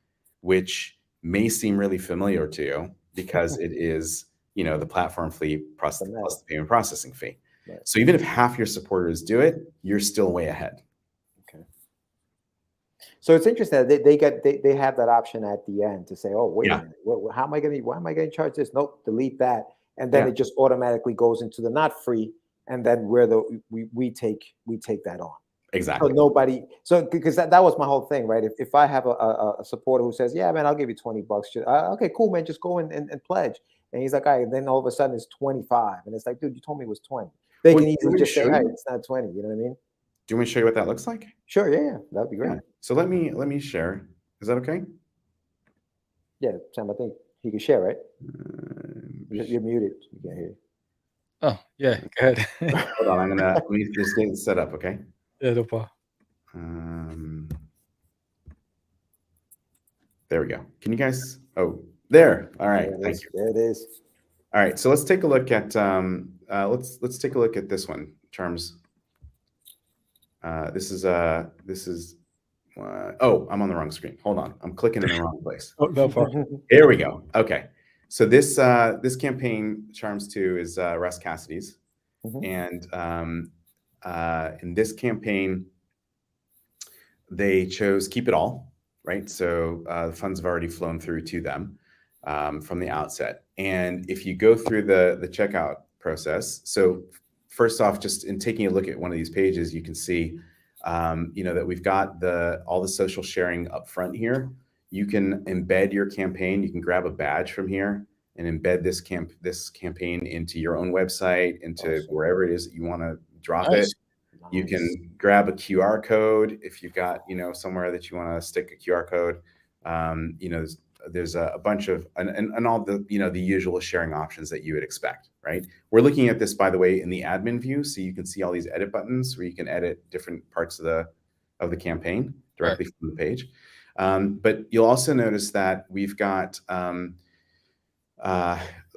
which may seem really familiar to you because it is, the platform fee plus the payment processing fee. Right. So even if half your supporters do it, you're still way ahead. Okay. So it's interesting that they have that option at the end to say, oh, wait a minute, why am I going to charge this? Nope, delete that. And then it just automatically goes into the not free. And then we take that on. Exactly. Because that was my whole thing, right? If I have a supporter who says, yeah, man, I'll give you $20. Okay, cool, man, just go and pledge. And he's like, all right, and then all of a sudden it's 25. And it's like, dude, you told me it was 20. They can easily just say, hey, it's not 20. You know what I mean? Do you want me to show you what that looks like? Sure, yeah. That'd be great. Yeah. So let me share. Is that okay? Yeah, Sam, I think he can share, right? You're muted. You can't hear you. Oh, yeah, go ahead. Hold on, let me just get it set up, okay? Yeah, no problem. There we go. Can you guys? Oh, there. All right. Thank you. There it is. All right. So let's take a look at let's take a look at this one. Charms. This is Oh, I'm on the wrong screen. Hold on. I'm clicking in the wrong place. Oh, no problem. Here we go. Okay. So this this campaign, Charms 2, is Russ Cassidy's. And in this campaign, they chose Keep It All, right? So the funds have already flown through to them from the outset. And if you go through the checkout process, so first off, just in taking a look at one of these pages, you can see, you know, that we've got all the social sharing up front here. You can embed your campaign. You can grab a badge from here and embed this campaign into your own website, into wherever it is that you want to drop it. You can grab a QR code if you've got, you know, somewhere that you want to stick a QR code. You know, there's a bunch of and all the, you know, the usual sharing options that you would expect, right? We're looking at this, by the way, in the admin view, so you can see all these edit buttons where you can edit different parts of the campaign directly from the page. But you'll also notice that we've got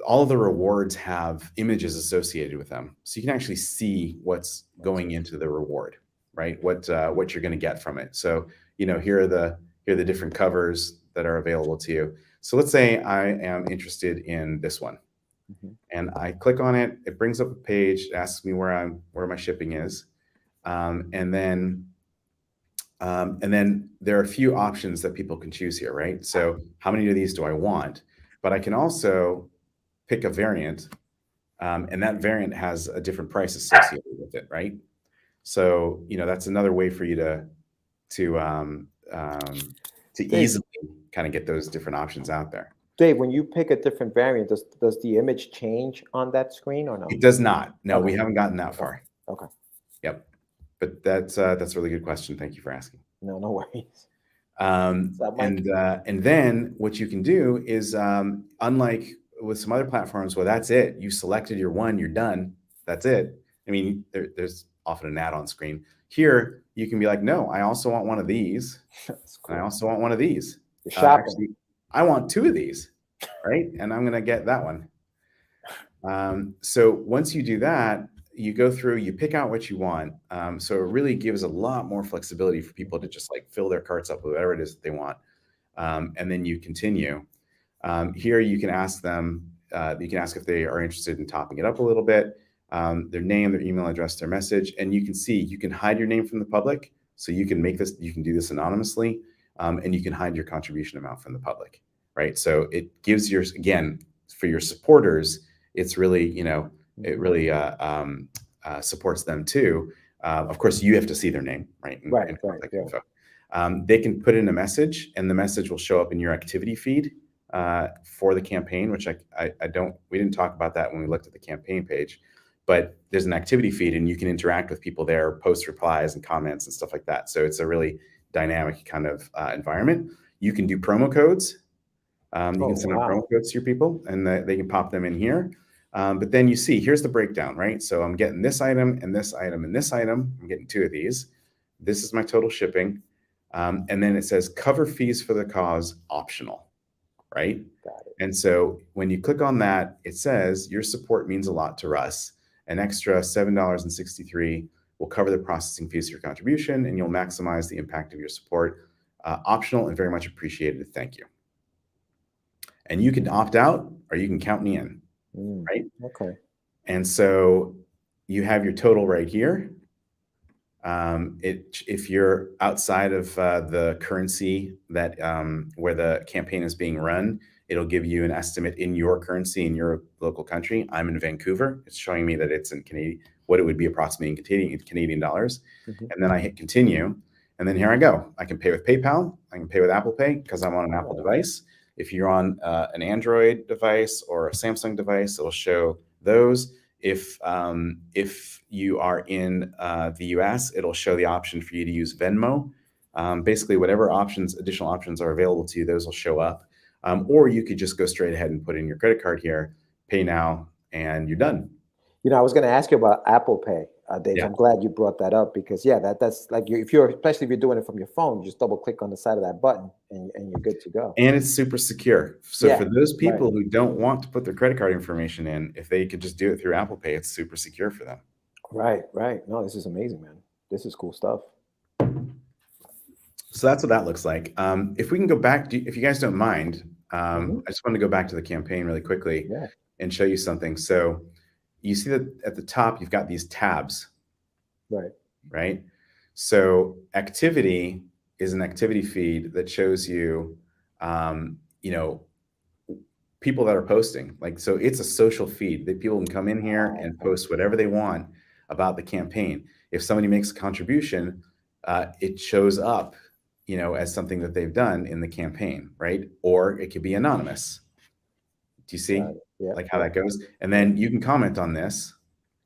all of the rewards have images associated with them, so you can actually see what's going into the reward, right? What you're going to get from it. So, you know, here are the different covers that are available to you. So let's say I am interested in this one, and I click on it. It brings up a page, it asks me where my shipping is, and then there are a few options that people can choose here, right? So how many of these do I want? But I can also pick a variant, and that variant has a different price associated with it, right? So, you know, that's another way for you to easily kind of get those different options out there. Dave, when you pick a different variant, does the image change on that screen or no? It does not. No, Okay. we haven't gotten that far. Okay. Yep. But that's a really good question. Thank you for asking. No worries. And then what you can do is, unlike with some other platforms, well, that's it. You selected your one, you're done. That's it. I mean, there's often an ad on screen. Here, you can be like, no, I also want one of these. That's cool. And I also want one of these. Actually, I want two of these, right? And I'm going to get that one. So once you do that, you go through, you pick out what you want. So it really gives a lot more flexibility for people to just like fill their carts up with whatever it is that they want. And then you continue. Here you can ask them, you can ask if they are interested in topping it up a little bit, their name, their email address, their message. And you can see, you can hide your name from the public. So you can make this, you can do this anonymously, and you can hide your contribution amount from the public, right? So it gives again, for your supporters, it's really, you know, it really supports them too. Of course, you have to see their name, right? And contact info. They can put in a message, and the message will show up in your activity feed for the campaign, which we didn't talk about that when we looked at the campaign page, but there's an activity feed, and you can interact with people there, post replies and comments and stuff like that. So it's a really dynamic kind of environment. You can do promo codes. You can send out promo codes to your people, and they can pop them in here. But then you see, here's the breakdown, right? So I'm getting this item and this item and this item. I'm getting two of these. This is my total shipping. And then it says cover fees for the cause optional, right? Got it. And so when you click on that, it says your support means a lot to Russ. An extra $7.63 will cover the processing fees for your contribution, and you'll maximize the impact of your support. Optional and very much appreciated. Thank you. And you can opt out or you can count me in. Right. Okay. And so you have your total right here. If you're outside of the currency that where the campaign is being run, it'll give you an estimate in your currency in your local country. I'm in Vancouver. It's showing me that it's in Canadian, what it would be approximately in Canadian dollars. And then I hit continue. And then here I go. I can pay with PayPal. I can pay with Apple Pay because I'm on an Apple device. If you're on an Android device or a Samsung device, it'll show those. If you are in the US, it'll show the option for you to use Venmo. Basically, whatever additional options are available to you, those will show up. Or you could just go straight ahead and put in your credit card here, pay now, and you're done. You know, I was going to ask you about Apple Pay, Dave. Yeah. I'm glad you brought that up because, yeah, that's like especially if you're doing it from your phone, you just double click on the side of that button and you're good to go. And it's super secure. So for those people who don't want to put their credit card information in, if they could just do it through Apple Pay, it's super secure for them. Right. No, this is amazing, man. This is cool stuff. So that's what that looks like. If we can go back, if you guys don't mind, I just want to go back to the campaign really quickly and show you something. So you see that at the top, you've got these tabs, right? So activity is an activity feed that shows you, you know, people that are posting. Like, so it's a social feed that people can come in here and post whatever they want about the campaign. If somebody makes a contribution, it shows up, you know, as something that they've done in the campaign, right? Or it could be anonymous. Do you see like how that goes? And then you can comment on this,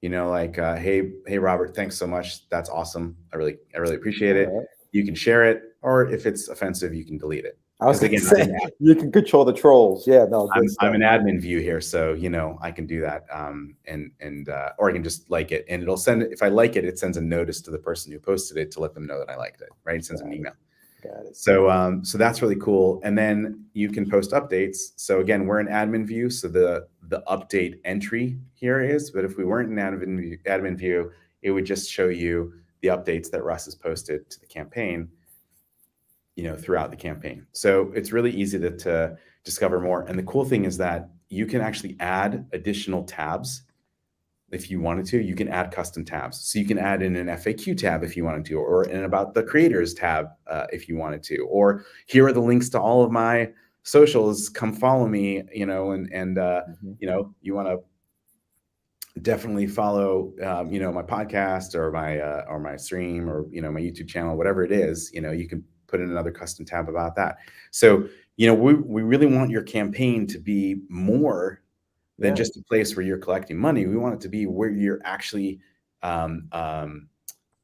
you know, like, hey, Robert, thanks so much. That's awesome. I really appreciate it. You can share it, or if it's offensive, you can delete it. I was again, you can control the trolls. Yeah, no, I'm an admin view here, so you know I can do that, or I can just like it, and it'll send. If I like it, it sends a notice to the person who posted it to let them know that I liked it. Right? It sends an email. Got it. So, so that's really cool. And then you can post updates. So again, we're in admin view, so the update entry here is. But if we weren't in admin view, it would just show you the updates that Russ has posted to the campaign, you know, throughout the campaign. So it's really easy to discover more. And the cool thing is that you can actually add additional tabs if you wanted to. You can add custom tabs. So you can add in an FAQ tab if you wanted to, or an about the creators tab if you wanted to, or here are the links to all of my socials. Come follow me, you know, and you know, you want to definitely follow, you know, my podcast or my stream or, you know, my YouTube channel, whatever it is, you know, you can put in another custom tab about that. So, you know, we really want your campaign to be more than just a place where you're collecting money. We want it to be where you're actually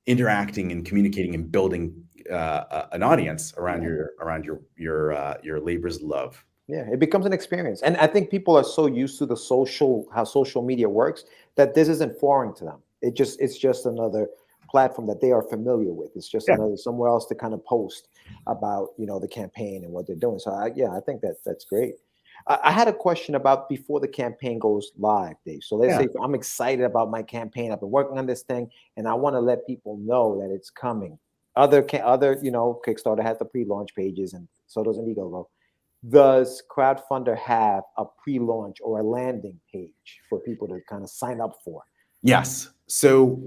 interacting and communicating and building an audience around your labors of love. Yeah, it becomes an experience. And I think people are so used to how social media works that this isn't foreign to them. It's just another platform that they are familiar with. It's just another somewhere else to kind of post about, you know, the campaign and what they're doing. So I think that's great. I had a question about before the campaign goes live, Dave. So let's say I'm excited about my campaign. I've been working on this thing and I want to let people know that it's coming. Other, you know, Kickstarter has the pre-launch pages and so does Indiegogo. Does Crowdfundr have a pre-launch or a landing page for people to kind of sign up for? Yes. So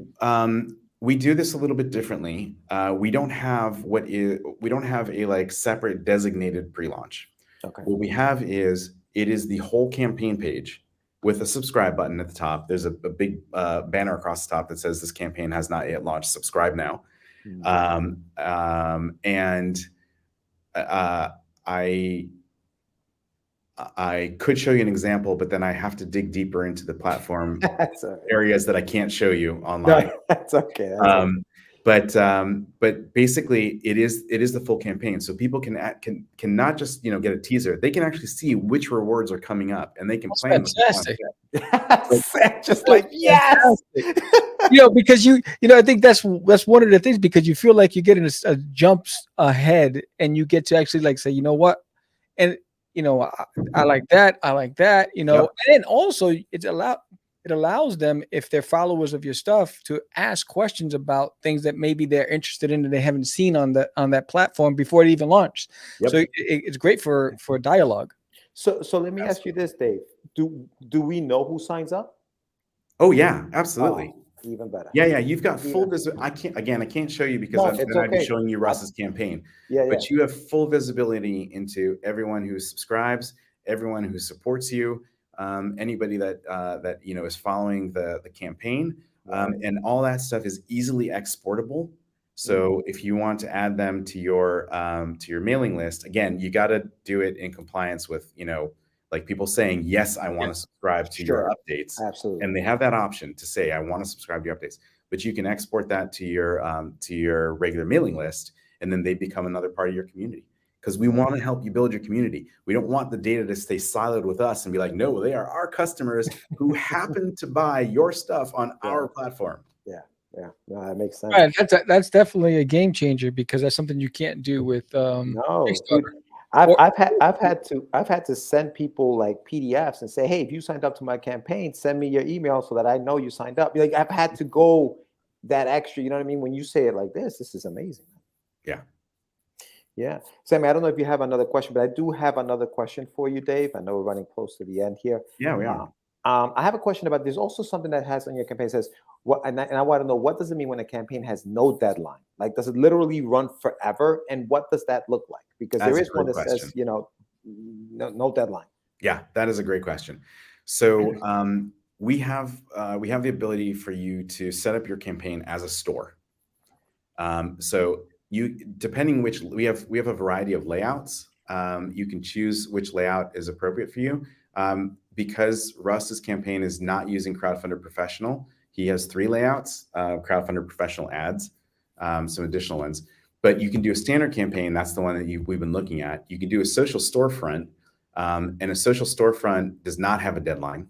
we do this a little bit differently. We don't have a like separate designated pre-launch. Okay. What we have is it is the whole campaign page with a subscribe button at the top. There's a big banner across the top that says this campaign has not yet launched. Subscribe now. And I could show you an example, but then I have to dig deeper into the platform areas that I can't show you online. No, that's okay. But basically, it is the full campaign, so people can not just, you know, get a teaser. They can actually see which rewards are coming up, and they can plan. Fantastic! Just like yes, you know, because you know, I think that's one of the things, because you feel like you're getting a jumps ahead, and you get to actually like say, you know what, and you know, I like that, you know, and then also it allows them, if they're followers of your stuff, to ask questions about things that maybe they're interested in and they haven't seen on that platform before it even launched. So it's great for dialogue. So let me ask you this, Dave. Do we know who signs up? Oh yeah, absolutely. Oh, even better. Yeah. You've got full visibility. I can't show you because I'd be showing you Russ's campaign. But you have full visibility into everyone who subscribes, everyone who supports you, anybody that you know is following the campaign, and all that stuff is easily exportable. So if you want to add them to your mailing list, again, you got to do it in compliance with, you know, like people saying, yes, I want to subscribe to your updates. Absolutely. And they have that option to say, I want to subscribe to your updates, but you can export that to your regular mailing list, and then they become another part of your community. Because we want to help you build your community. We don't want the data to stay siloed with us and be like, no, they are our customers who happen to buy your stuff on our platform. Yeah, no, that makes sense. Right, that's definitely a game changer, because that's something you can't do with Kickstarter. I've had to send people like PDFs and say, hey, if you signed up to my campaign, send me your email so that I know you signed up. Like, I've had to go that extra, you know what I mean? When you say it like this is amazing. Yeah. Yeah. Sammy, I don't know if you have another question, but I do have another question for you, Dave. I know we're running close to the end here. Yeah, we are. I have a question about, there's also something that has on your campaign says, what, and I want to know, what does it mean when a campaign has no deadline? Like, does it literally run forever? And what does that look like? Because That's there a is one great that question. says, no deadline. Yeah, that is a great question. So we have the ability for you to set up your campaign as a store. So depending which, we have a variety of layouts. You can choose which layout is appropriate for you. Because Russ's campaign is not using Crowdfundr Professional, he has 3 layouts: Crowdfundr Professional Ads, some additional ones. But you can do a standard campaign. That's the one that we've been looking at. You can do a social storefront, and a social storefront does not have a deadline.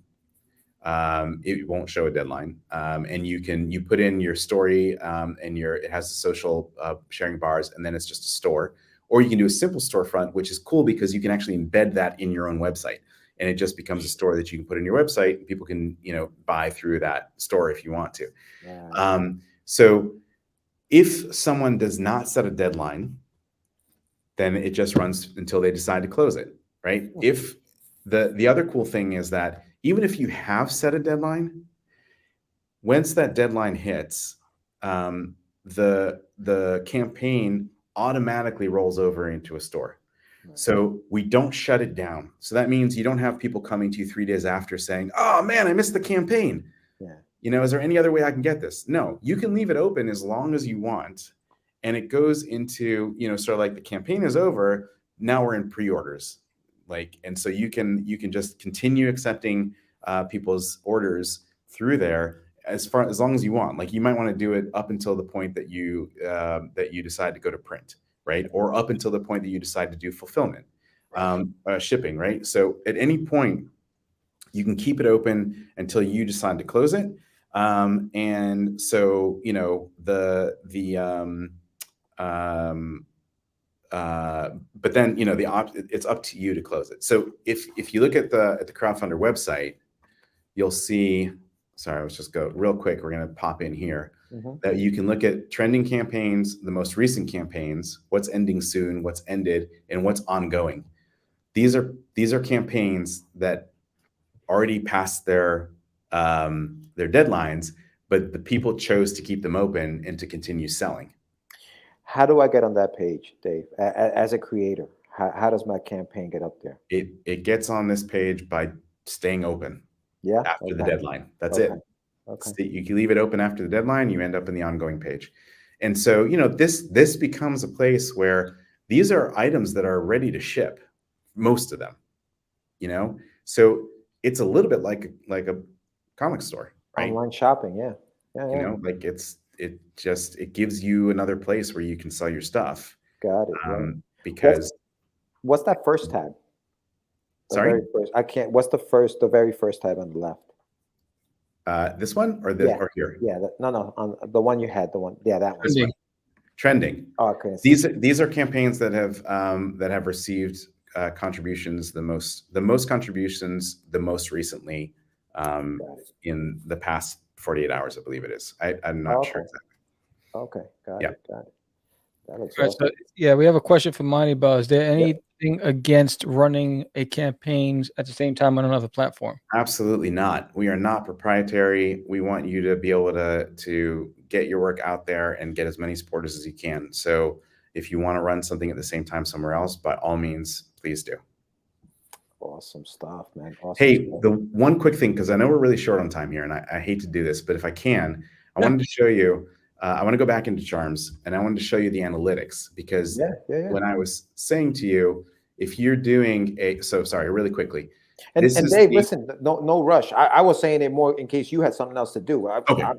It won't show a deadline, and you put in your story, and it has the social sharing bars, and then it's just a store. Or you can do a simple storefront, which is cool because you can actually embed that in your own website, and it just becomes a store that you can put in your website, and people can buy through that store if you want to. Yeah. So if someone does not set a deadline, then it just runs until they decide to close it, right? If the other cool thing is that even if you have set a deadline, once that deadline hits, the campaign automatically rolls over into a store. So we don't shut it down. So that means you don't have people coming to you 3 days after saying, "Oh man, I missed the campaign. Yeah. Is there any other way I can get this?" No, you can leave it open as long as you want. And it goes into, sort of like the campaign is over. Now we're in pre-orders. And so you can just continue accepting people's orders through there as long as you want. Like, you might want to do it up until the point that you decide to go to print, right? Or up until the point that you decide to do fulfillment, shipping, right? So at any point, you can keep it open until you decide to close it. And so, but then it's up to you to close it. So if you look at the Crowdfundr website, you'll see. Sorry, let's just go real quick. We're going to pop in here. That you can look at trending campaigns, the most recent campaigns, what's ending soon, what's ended, and what's ongoing. These are campaigns that already passed their deadlines, but the people chose to keep them open and to continue selling. How do I get on that page, Dave, as a creator? How does my campaign get up there? It gets on this page by staying open. Yeah. After the deadline. That's it. Okay. So you can leave it open after the deadline, you end up in the ongoing page. And so, this becomes a place where these are items that are ready to ship, most of them, So it's a little bit like a comic store, right? Online shopping, yeah. It gives you another place where you can sell your stuff. Got it. Because what's that first tab? Sorry? What's the very first tab on the left? This one or this or here? Yeah. No, on the one you had, that one. Trending. Oh, okay. These are campaigns that have received contributions, the most contributions the most recently in the past 48 hours, I believe it is. I'm not sure exactly. Okay, got it. That looks Right, awesome. so, we have a question from Monty Bell. Is there anything against running a campaign at the same time on another platform? Absolutely not. We are not proprietary. We want you to be able to get your work out there and get as many supporters as you can. So if you want to run something at the same time somewhere else, by all means, please do. Awesome stuff, man. Awesome Hey, stuff. the one quick thing, because I know we're really short on time here, and I hate to do this, but if I can, I wanted to show you, I want to go back into Charms, and I wanted to show you the analytics, because when I was saying to you, if you're doing really quickly. And Dave, listen, no rush. I was saying it more in case you had something else to do.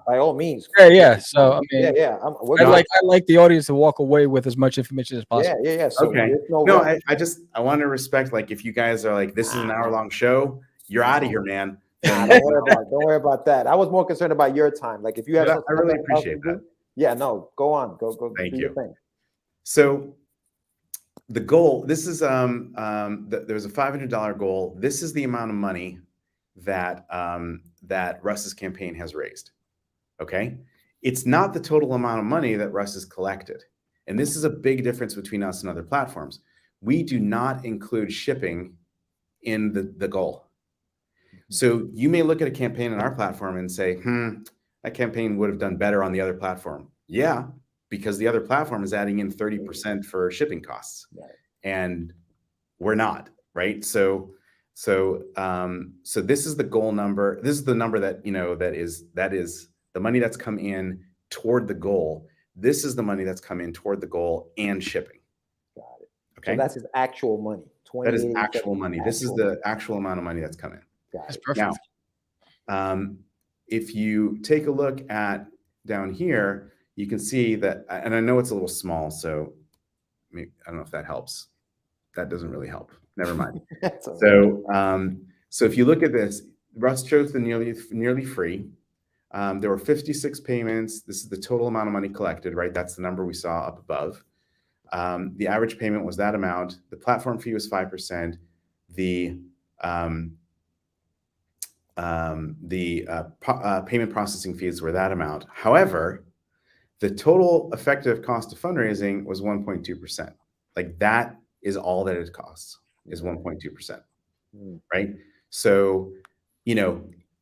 By all means. Yeah. So I mean, I like the audience to walk away with as much information as possible. Yeah. So okay. I want to respect, like, if you guys are like, this is an hour-long show, you're out of here, man. Don't worry about that. I was more concerned about your time. Like, if you have, I really appreciate that. Yeah, no, go on, go. Thank do you. Your thing. So the goal, this is there's a $500 goal. This is the amount of money that that Russ's campaign has raised. Okay, it's not the total amount of money that Russ has collected, And this is a big difference between us and other platforms. We do not include shipping in the goal. So you may look at a campaign on our platform and say, that campaign would have done better on the other platform. Yeah, because the other platform is adding in 30% for shipping costs, and we're not, right? So this is the goal number. This is the number that, that is the money that's come in toward the goal. This is the money that's come in toward the goal and shipping. Got it. Okay. So that's his actual money. That is actual money. This is the actual amount of money that's come in. That's perfect. Now, if you take a look at down here, you can see that, and I know it's a little small, so I don't know if that helps. That doesn't really help. Never mind. So if you look at this, Russ chose the nearly free. There were 56 payments. This is the total amount of money collected, right? That's the number we saw up above. The average payment was that amount. The platform fee was 5%. The payment processing fees were that amount. However, the total effective cost of fundraising was 1.2%. Like, that is all that it costs, is 1.2%, right? So,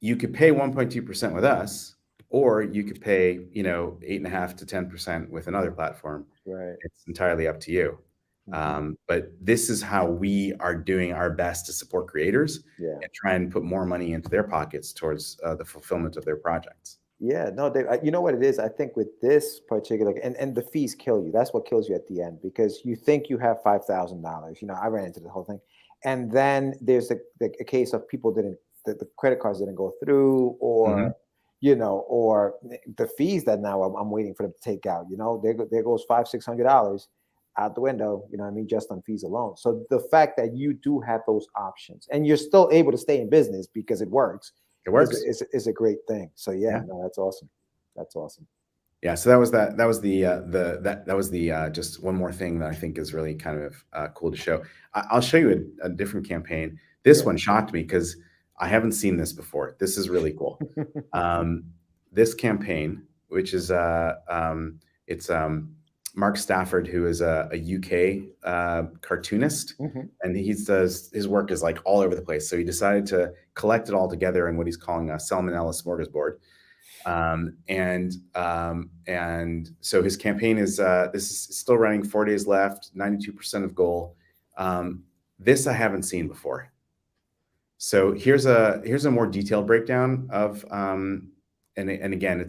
you could pay 1.2% with us, or you could pay, 8.5 to 10% with another platform. Right. It's entirely up to you. But this is how we are doing our best to support creators and try and put more money into their pockets towards the fulfillment of their projects. Yeah, no, you know what it is? I think with this particular, and the fees kill you. That's what kills you at the end, because you think you have $5,000. I ran into the whole thing. And then there's a case of people the credit cards didn't go through, or, or the fees that now I'm waiting for them to take out. There goes $500-600 out the window, just on fees alone. So the fact that you do have those options and you're still able to stay in business because it works. It works. Is a great thing. So no, that's awesome. That's awesome. Yeah. So that was the just one more thing that I think is really kind of cool to show. I'll show you a different campaign. This one shocked me because I haven't seen this before. This is really cool. This campaign, which is it's Mark Stafford, who is a UK cartoonist, and his work is like all over the place. So he decided to collect it all together in what he's calling a salmonella smorgasbord. And so his campaign is this is still running, 4 days left, 92% of goal. This I haven't seen before. So here's a more detailed breakdown of and again,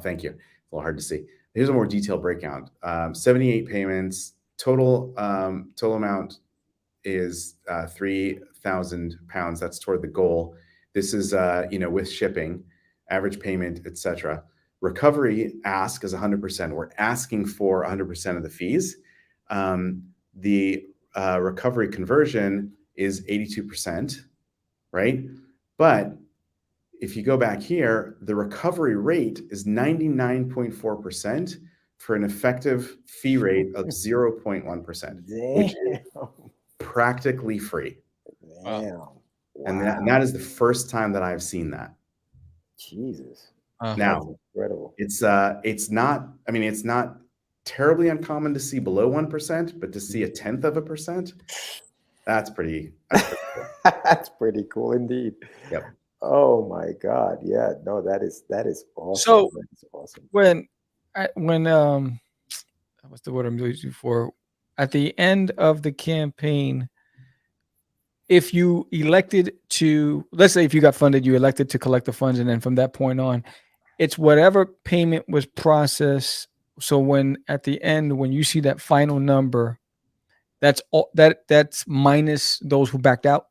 thank you. It's a little hard to see. Here's a more detailed breakdown. 78 payments. Total amount is £3,000. That's toward the goal. This is with shipping, average payment, etc. Recovery ask is 100%. We're asking for 100% of the fees. The recovery conversion is 82%, right? But if you go back here, the recovery rate is 99.4% for an effective fee rate of 0.1%, which is practically free. Damn. And that is the first time that I've seen that. Jesus. Now, incredible. It's not terribly uncommon to see below 1%, but to see 1/10%, that's pretty cool. That's pretty cool indeed. Yep. Oh my God. Yeah. No, that is awesome. So that is awesome. when what's the word I'm looking for? At the end of the campaign, if you elected to, let's say if you got funded, you elected to collect the funds, and then from that point on, it's whatever payment was processed. So when at the end, when you see that final number, that's all that's minus those who backed out,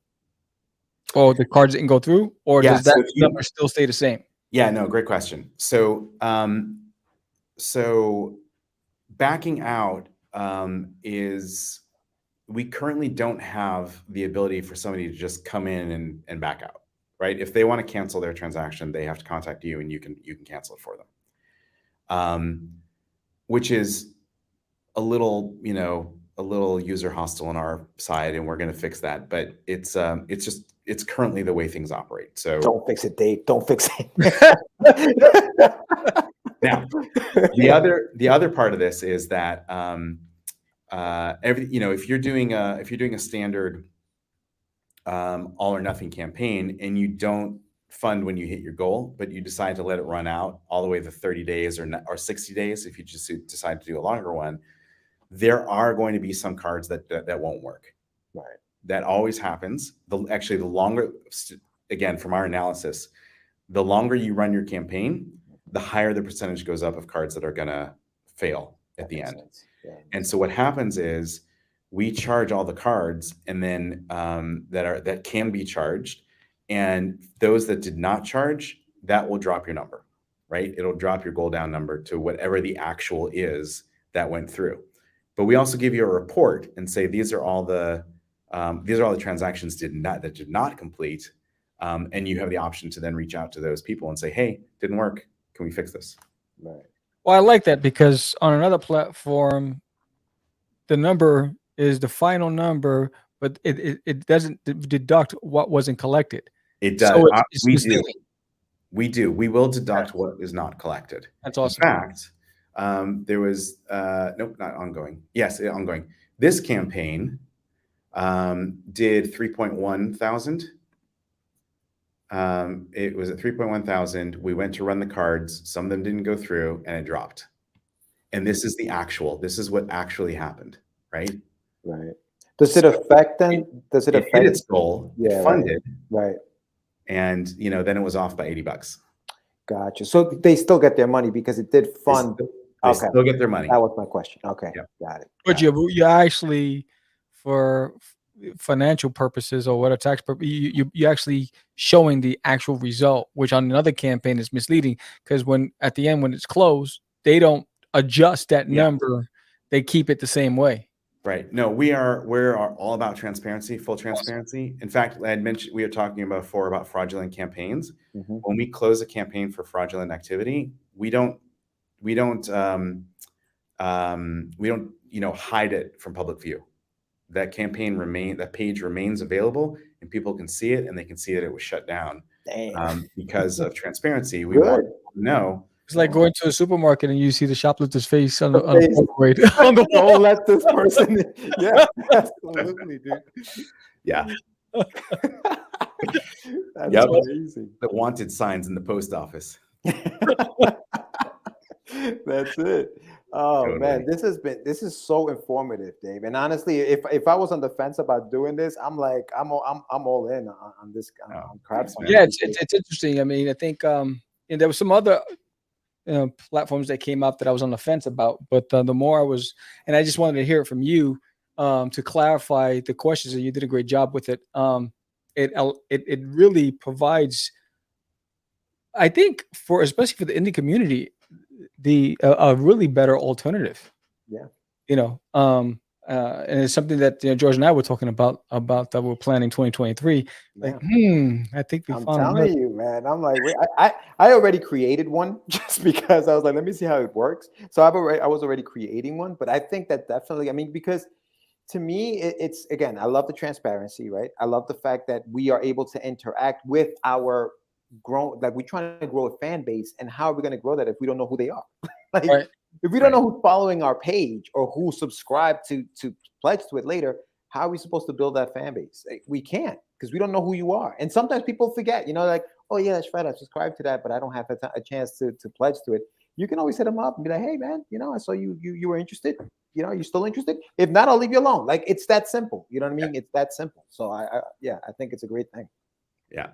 or the cards didn't go through, or does that number still stay the same? Yeah, no, great question. So so backing out is, we currently don't have the ability for somebody to just come in and back out, right? If they want to cancel their transaction, they have to contact you, and you can cancel it for them. Which is a little user hostile on our side, and we're going to fix that. But it's currently the way things operate. So don't fix it, Dave. Don't fix it. Now, the other part of this is that if you're doing a standard all or nothing campaign and you don't fund when you hit your goal, but you decide to let it run out all the way to 30 days or 60 days, if you just decide to do a longer one, there are going to be some cards that won't work. Right. That always happens. The longer, again, from our analysis, the longer you run your campaign, the higher the percentage goes up of cards that are going to fail at the end. Yeah. And so what happens is we charge all the cards, and then that can be charged, and those that did not charge, that will drop your number, right? It'll drop your goal down number to whatever the actual is that went through. But we also give you a report and say these are all the transactions that did not complete, and you have the option to then reach out to those people and say, hey, didn't work. Can we fix this? Right. Well, I like that, because on another platform, the number is the final number, but it doesn't deduct what wasn't collected. It does. So it's misleading. We do. We will deduct what is not collected. That's awesome. In fact, there was nope, not ongoing. Yes, ongoing. This campaign did 3.1 thousand. It was at 3.1 thousand. We went to run the cards. Some of them didn't go through, and it dropped. And this is this is what actually happened, right? Right. Does it affect then? Does it affect hit its goal? Yeah, funded. Right. And then it was off by $80. Gotcha. So they still get their money because it did fund. They still get their money. That was my question. Okay. Yeah. Got it. But you actually, for financial purposes or what a tax purpose, you actually showing the actual result, which on another campaign is misleading, because at the end when it's closed, they don't adjust that number. They keep it the same way. Right. No, we're all about transparency, full transparency. In fact, I had mentioned, we were talking before about fraudulent campaigns. Mm-hmm. When we close a campaign for fraudulent activity, we don't hide it from public view. That page remains available, and people can see it, and they can see that it was shut down because of transparency. We want to know. It's like going to a supermarket and you see the shoplifter's face on the parade. Don't let this person in. Yeah, absolutely, dude. Yeah. That's amazing. The wanted signs in the post office. That's it. Oh totally. Man, this is so informative, Dave. And honestly, if I was on the fence about doing this, I'm all in on this on crowdfunding. Yeah, it's interesting. I mean, I think there was some other platforms that came up that I was on the fence about, but the more I was, and I just wanted to hear it from you to clarify the questions, and you did a great job with it. It really provides, I think, especially for the indie community, a really better alternative. Yeah. And it's something that George and I were talking about that we're planning 2023. Like, I think I'm telling you, man. I'm like, I already created one just because I was like, let me see how it works. So I was already creating one, but I think that definitely, I mean, because to me, it's again, I love the transparency, right? I love the fact that we are able to interact with our we're trying to grow a fan base, and how are we going to grow that if we don't know who they are? Right. If we don't know who's following our page or who subscribed to pledge to it later, how are we supposed to build that fan base? We can't, because we don't know who you are. And sometimes people forget, like, oh yeah, that's right, I subscribed to that, but I don't have a chance to pledge to it. You can always hit them up and be like, hey man, I saw you were interested. You still interested? If not, I'll leave you alone. Like, it's that simple. You know what I mean? It's that simple. So I think it's a great thing. Yeah.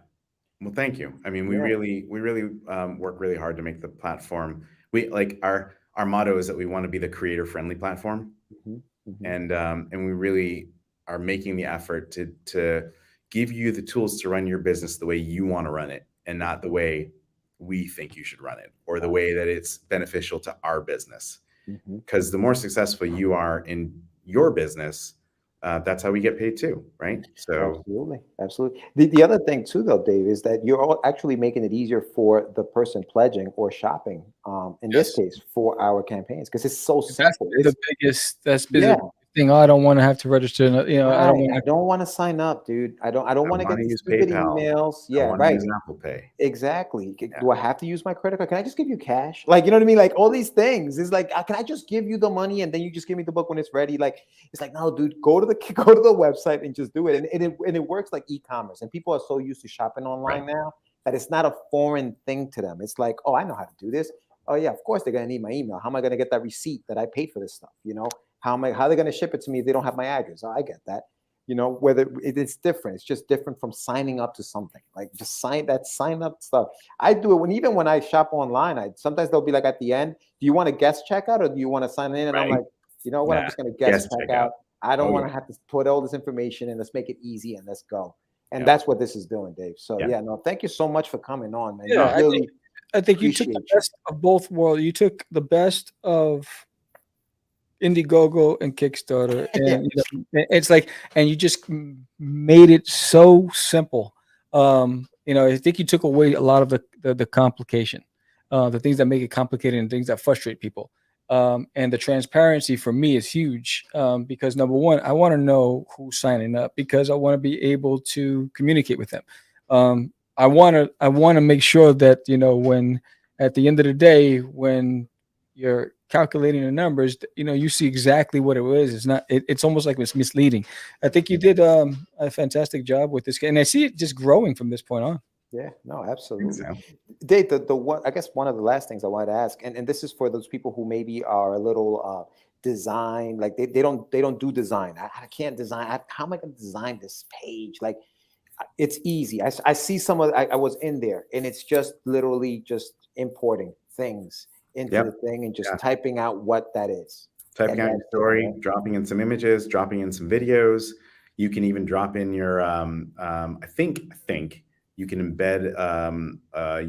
Well, thank you. I mean, we really work really hard to make the platform. We like our motto is that we want to be the creator friendly platform. Mm-hmm. Mm-hmm. And we really are making the effort to give you the tools to run your business the way you want to run it, and not the way we think you should run it, or the way that it's beneficial to our business. Because the more successful you are in your business, that's how we get paid too, right? So absolutely. The other thing too, though, Dave, is that you're actually making it easier for the person pledging or shopping. In this case, for our campaigns, because it's so simple. That's the biggest thing. Oh, I don't want to have to register. You know, I don't Right. I want. don't want to sign up, dude. I don't I want to want get to the use stupid PayPal. emails. I Yeah, want to right. use Apple Pay. Exactly. Yeah. Do I have to use my credit card? Can I just give you cash? Like, you know what I mean? Like all these things. It's like, can I just give you the money and then you just give me the book when it's ready? Like, it's like, no, dude, go to the website and just do it. And it works like e-commerce. And people are so used to shopping online now that it's not a foreign thing to them. It's like, oh, I know how to do this. Oh yeah, of course they're gonna need my email. How am I gonna get that receipt that I paid for this stuff? You know, how are they gonna ship it to me if they don't have my address? Oh, I get that. You know, whether it's different, it's just different from signing up to something. Like just sign up stuff. I do it even when I shop online. Sometimes they'll be like at the end, do you want a guest checkout or do you want to sign in? And I'm like, you know what? I'm just gonna guest checkout. I don't want to have to put all this information in. Let's make it easy and let's go. And that's what this is doing, Dave. So yeah, no, thank you so much for coming on, man. Yeah, Really I think you took the best of both worlds. You took the best of Indiegogo and Kickstarter, and you know, it's like, and you just made it so simple. You know, I think you took away a lot of the complication, the things that make it complicated and things that frustrate people. And the transparency for me is huge, because number one, I want to know who's signing up because I want to be able to communicate with them. I want to make sure that, you know, when at the end of the day, when you're calculating the numbers, you know, you see exactly what it is. It's not, it's almost like it's misleading. I think you did a fantastic job with this, and I see it just growing from this point on. Yeah, no, absolutely. Dave, the one, I guess one of the last things I wanted to ask, and this is for those people who maybe are a little design, like they don't do design. I can't design. How am I going to design this page? Like, it's easy. I see some of, I was in there, and it's just literally just importing things into the thing and just typing out what that is. Typing out your story, dropping in some images, dropping in some videos. You can even drop in your, I think you can embed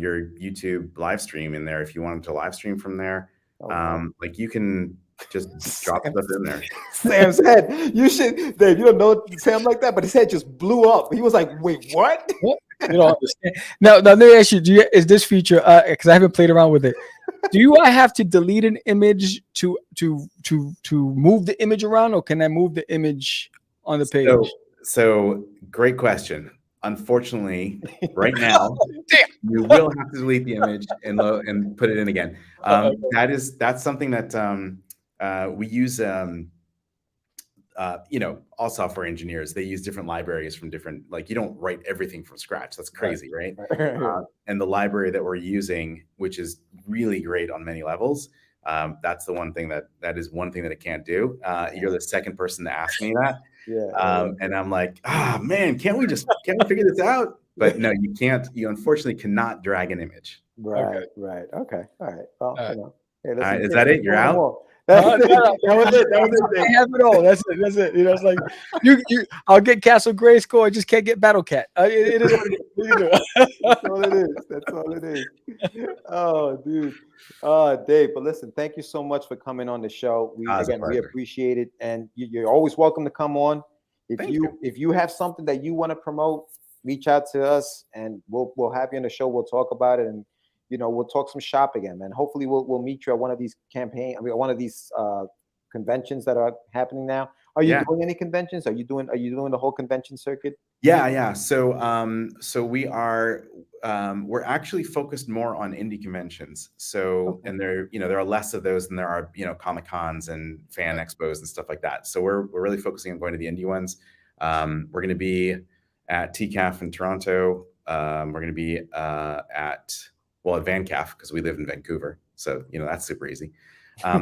your YouTube live stream in there if you wanted to live stream from there. Like you can just drop stuff in there. Sam's head, you should, Dave, you don't know Sam like that, but his head just blew up. He was like, wait, what? You don't understand. Now let me ask you, is this feature, because I haven't played around with it, do I have to delete an image to move the image around, or can I move the image on the page? So great question. Unfortunately, right now, you will have to delete the image and put it in again. That's something that we use. You know, all software engineers, they use different libraries from different, like you don't write everything from scratch. That's crazy, right? And the library that we're using, which is really great on many levels, that's the one thing that is one thing that it can't do. You're the second person to ask me that. And I'm like, man, can't we figure this out? But no, you can't. You unfortunately cannot drag an image. Right. Okay. All right. Well, you know, hey, listen, is that it? You're out? That was it. I have it all. That's it. You know, it's like I'll get Castle Grayskull. I just can't get Battle Cat. It is what it is. That's all it is. Oh, dude. Dave, but listen, thank you so much for coming on the show. We appreciate it, and you're always welcome to come on. If you have something that you want to promote, reach out to us, and we'll have you on the show. We'll talk about it, and you know, we'll talk some shop again, man. Hopefully we'll meet you at one of these one of these conventions that are happening now. Are you doing any conventions? Are you doing the whole convention circuit? Yeah. So we are we're actually focused more on indie conventions. So and there are less of those than there are, you know, Comic Cons and fan expos and stuff like that. So we're really focusing on going to the indie ones. We're going to be at TCAF in Toronto. We're going to be at VanCaf, because we live in Vancouver. So, you know, that's super easy. I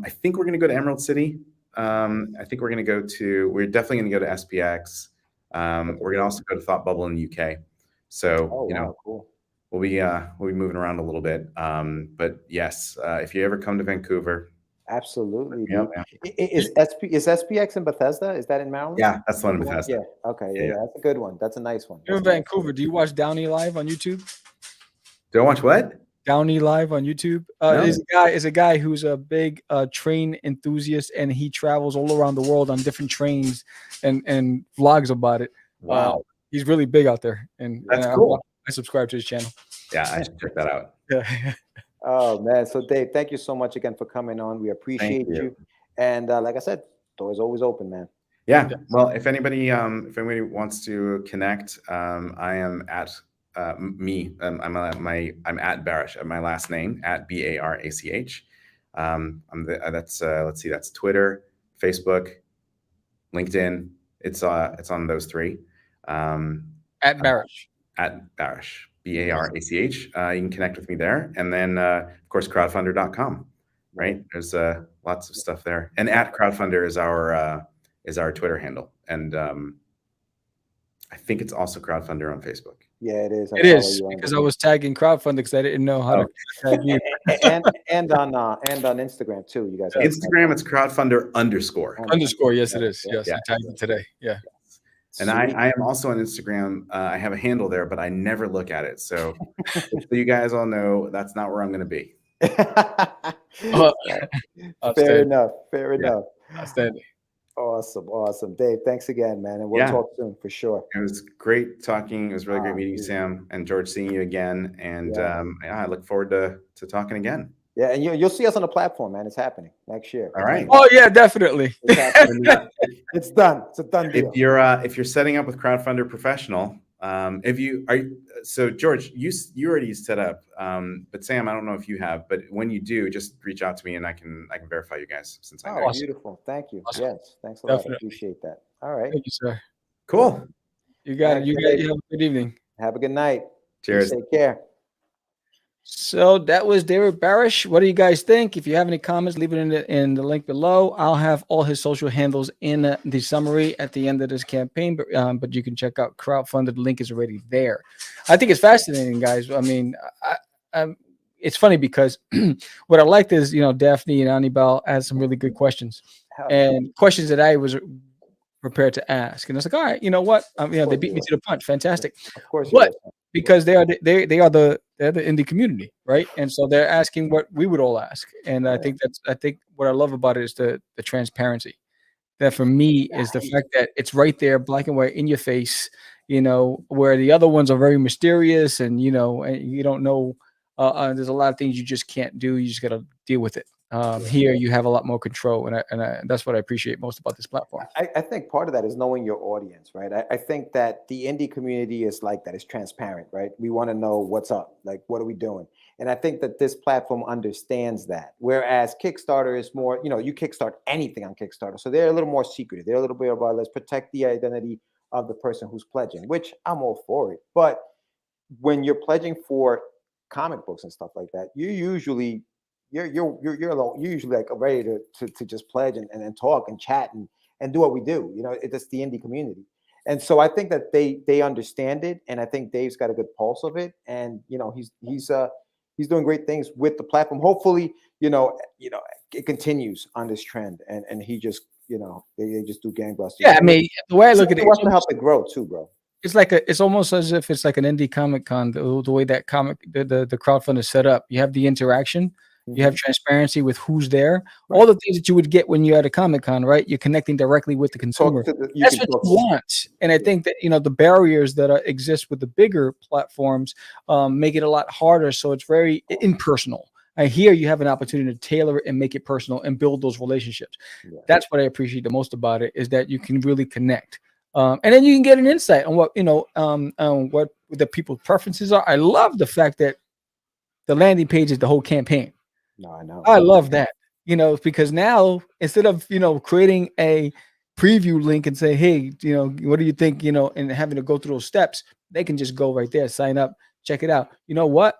think we're going to go to Emerald City. I think we're definitely going to go to SPX. We're going to also go to Thought Bubble in the UK. So, cool. We'll be moving around a little bit. But yes, if you ever come to Vancouver. Absolutely. Is SPX in Bethesda? Is that in Maryland? Yeah, that's the one in Bethesda. Yeah. Okay. Yeah, that's a good one. That's a nice one. You're in Vancouver. Do you watch Downey live on YouTube? Do I watch what? Downey live on YouTube. No. Is a guy who's a big train enthusiast, and he travels all around the world on different trains and vlogs about it. Wow. He's really big out there, and that's cool. I subscribe to his channel. Yeah, I should check that out. Yeah. Oh man. So Dave, thank you so much again for coming on. We appreciate you. And like I said, doors always open, man. Yeah. Well, if anybody wants to connect, I am at I'm at Barach, my last name, at Barach. Let's see, that's Twitter, Facebook, LinkedIn. It's on those three. At Barach. At Barach, Barach. You can connect with me there, and then of course crowdfundr.com. Right, there's lots of stuff there, and at Crowdfundr is our Twitter handle, and I think it's also Crowdfundr on Facebook. Yeah, it is. It is, because I was tagging Crowdfundr because I didn't know how to tag you. and on Instagram too. You guys. Instagram, it's Crowdfundr_. Underscore, yes, it is. Yes, I tagged it today. Yeah. And I am also on Instagram. I have a handle there, but I never look at it. So you guys all know that's not where I'm going to be. Fair enough. Outstanding. Awesome. Dave, thanks again, man. And we'll talk soon for sure. It was great talking. It was really great meeting you, Sam, and George, seeing you again. And I look forward to talking again. Yeah, and you'll see us on the platform, man. It's happening next year. All right. Oh yeah, definitely. It's done. It's a done deal. If you're setting up with Crowdfundr Professional, so George, you already set up, but Sam, I don't know if you have, but when you do, just reach out to me and I can verify you guys, since I know. Beautiful. Thank you. Awesome. Yes, thanks a lot. Definitely. I appreciate that. All right. Thank you, sir. Cool. You got it. You have a good evening. Have a good night. Cheers. Take care. So that was David Barach. What do you guys think? If you have any comments, leave it in the link below. I'll have all his social handles in the summary at the end of this campaign, but you can check out Crowdfundr. The link is already there. I think it's fascinating, guys. I mean, it's funny because what I liked is, Daphne and Anibal asked some really good questions and questions that I was prepared to ask. And it's like, all right, you know what? They beat me to the punch. Fantastic. Of course. But because they are the indie community, right? And so they're asking what we would all ask. And I think what I love about it is the transparency. That for me is the fact that it's right there, black and white, in your face, where the other ones are very mysterious and and you don't know. There's a lot of things you just can't do. You just got to deal with it. Here you have a lot more control, and that's what I appreciate most about this platform. I think part of that is knowing your audience, right? I think that the indie community is like that. It's transparent, right? We want to know what's up, like what are we doing? And I think that this platform understands that. Whereas Kickstarter is more, you kickstart anything on Kickstarter, so they're a little more secretive. They're a little bit about let's protect the identity of the person who's pledging, which I'm all for it. But when you're pledging for comic books and stuff like that, you're usually like ready to just pledge and talk and chat and do what we do. It's the indie community. And so I think that they understand it, and I think Dave's got a good pulse of it, and he's doing great things with the platform. Hopefully, it continues on this trend, and he just they just do gangbusters. Yeah, I mean, the way I look at it, wants to help it grow too, bro. It's almost as if it's like an indie Comic Con, the way that the crowdfund is set up. You have the interaction, you have transparency with who's there, all the things that you would get when you're at a Comic Con, right? You're connecting directly with the consumer. That's what you want. And I think that the barriers that exist with the bigger platforms make it a lot harder. So it's very impersonal. Here you have an opportunity to tailor it and make it personal and build those relationships. Yeah. That's what I appreciate the most about it, is that you can really connect. And then you can get an insight on what what the people's preferences are. I love the fact that the landing page is the whole campaign. No, I know. I love that. Because now instead of creating a preview link and say, hey, what do you think? And having to go through those steps, they can just go right there, sign up, check it out. You know what?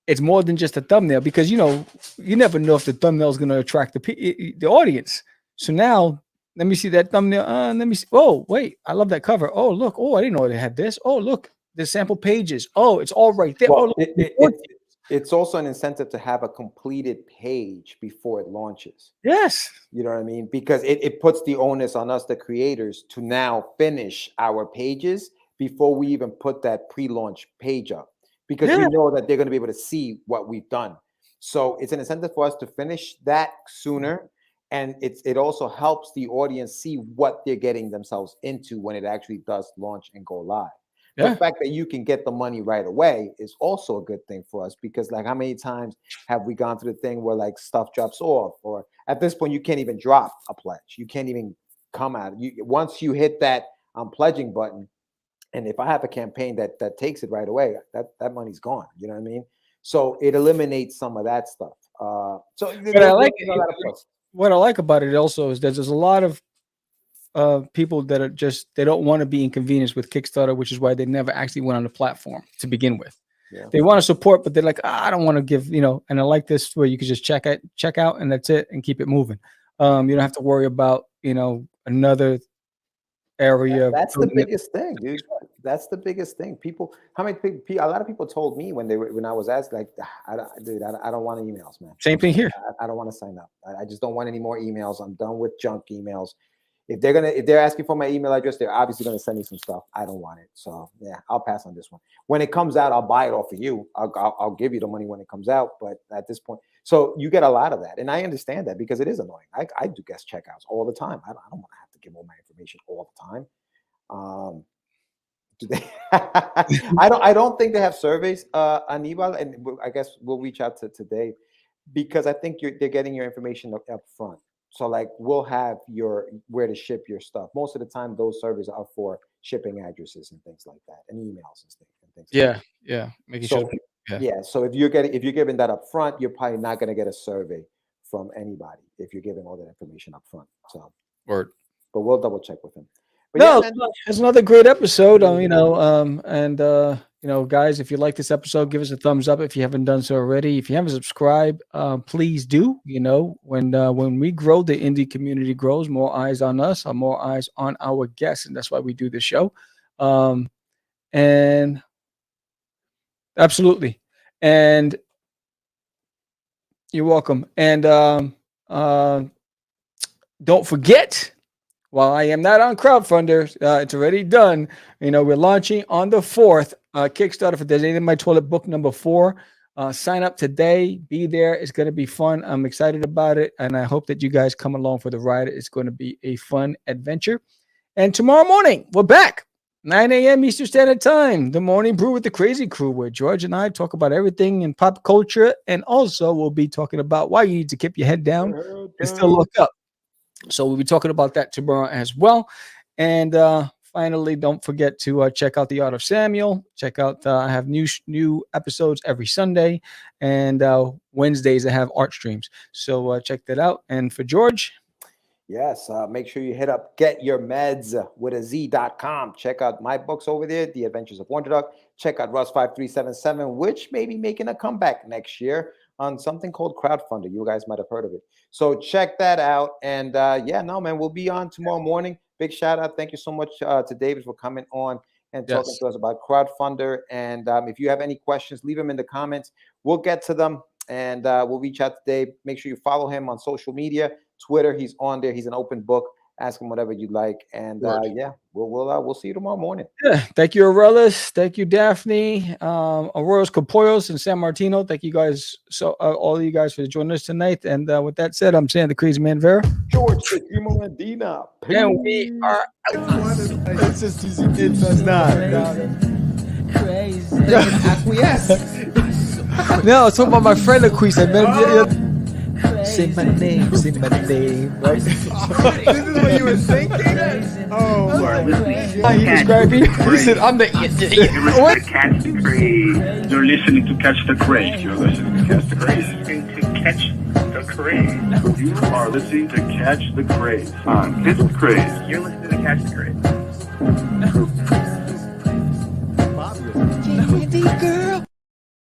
It's more than just a thumbnail, because you never know if the thumbnail is going to attract the audience. So now, let me see that thumbnail. Let me see. Oh, wait, I love that cover. Oh, look. Oh, I didn't know they had this. Oh, look, the sample pages. Oh, it's all right there. Well, it's also an incentive to have a completed page before it launches. Yes. You know what I mean? Because it puts the onus on us, the creators, to now finish our pages before we even put that pre-launch page up. Because we know that they're going to be able to see what we've done. So it's an incentive for us to finish that sooner. And it also helps the audience see what they're getting themselves into when it actually does launch and go live. Yeah. The fact that you can get the money right away is also a good thing for us, because like how many times have we gone through the thing where like stuff drops off, or At this point, you can't even drop a pledge. You can't even come out. Once you hit that pledging button, and if I have a campaign that takes it right away, that money's gone. You know what I mean? So it eliminates some of that stuff. But I like what I like about it also is that there's a lot of people that are they don't want to be inconvenienced with Kickstarter, which is why they never actually went on the platform to begin with. Yeah. They want to support, but they're like, I don't want to give, and I like this where you can just check out and that's it and keep it moving. You don't have to worry about, another area. That's the biggest thing, dude. That's the biggest thing. People, a lot of people told me when I was asked, like, I don't want emails, man. Same thing here. I don't want to sign up. I just don't want any more emails. I'm done with junk emails. If they're asking for my email address, they're obviously going to send me some stuff. I don't want it. So yeah, I'll pass on this one. When it comes out, I'll buy it off of you. I'll give you the money when it comes out. But at this point, so you get a lot of that. And I understand that because it is annoying. I do guest checkouts all the time. I don't want to have to give all my information all the time. Do they? I don't think they have surveys, Anibal, and I guess we'll reach out to Dave because I think they're getting your information up front. So like we'll have where to ship your stuff. Most of the time, those surveys are for shipping addresses and things like that, and emails and things. Yeah, yeah, making sure. Yeah. So if you're giving that up front, you're probably not going to get a survey from anybody if you're giving all that information up front. So word. But we'll double check with him. But it's another great episode. Guys, if you like this episode, give us a thumbs up if you haven't done so already. If you haven't subscribed, please do. When we grow, the indie community grows. More eyes on us, or more eyes on our guests, and that's why we do this show. And absolutely, and you're welcome. And don't forget. While I am not on Crowdfundr, it's already done. We're launching on the 4th Kickstarter for Designated My Toilet book number 4. Sign up today. Be there. It's going to be fun. I'm excited about it, and I hope that you guys come along for the ride. It's going to be a fun adventure. And tomorrow morning, we're back, 9 a.m. Eastern Standard Time, the Morning Brew with the Crazy Crew, where George and I talk about everything in pop culture, and also we'll be talking about why you need to keep your head down and still look up. So we'll be talking about that tomorrow as well. And finally, don't forget to check out The Art of Samuel. Check out, I have new episodes every Sunday. And Wednesdays, I have art streams. So check that out. And for George. Yes, make sure you hit up getyourmeds.com. Check out my books over there, The Adventures of Wonder Dog. Check out Russ 5377, which may be making a comeback next year on something called Crowdfundr. You guys might have heard of it. So check that out. And we'll be on tomorrow morning. Big shout out. Thank you so much to David for coming on and talking to us about Crowdfundr. And if you have any questions, leave them in the comments. We'll get to them and we'll reach out to Dave. Make sure you follow him on social media, Twitter. He's on there. He's an open book. Ask him whatever you'd like. And we'll see you tomorrow morning. Yeah. Thank you, Aurelis. Thank you, Daphne. Auroras Capoyos and San Martino. Thank you guys. All of you guys for joining us tonight. And with that said, I'm Sam the Crazy Man Vera. George the Dreamer Medina. And we are crazy. Acquiesce. No, it's talking about my friend Acquiesce. Say my name, right? This is what you were thinking? Oh, he described me. He said, I'm the what? Catch the Craze. You're listening to Catch the Craze. You're listening to Catch the Craze. Catch the Craze. You are listening to Catch the Craze on Catch the Craze. You're listening to Catch the Craze.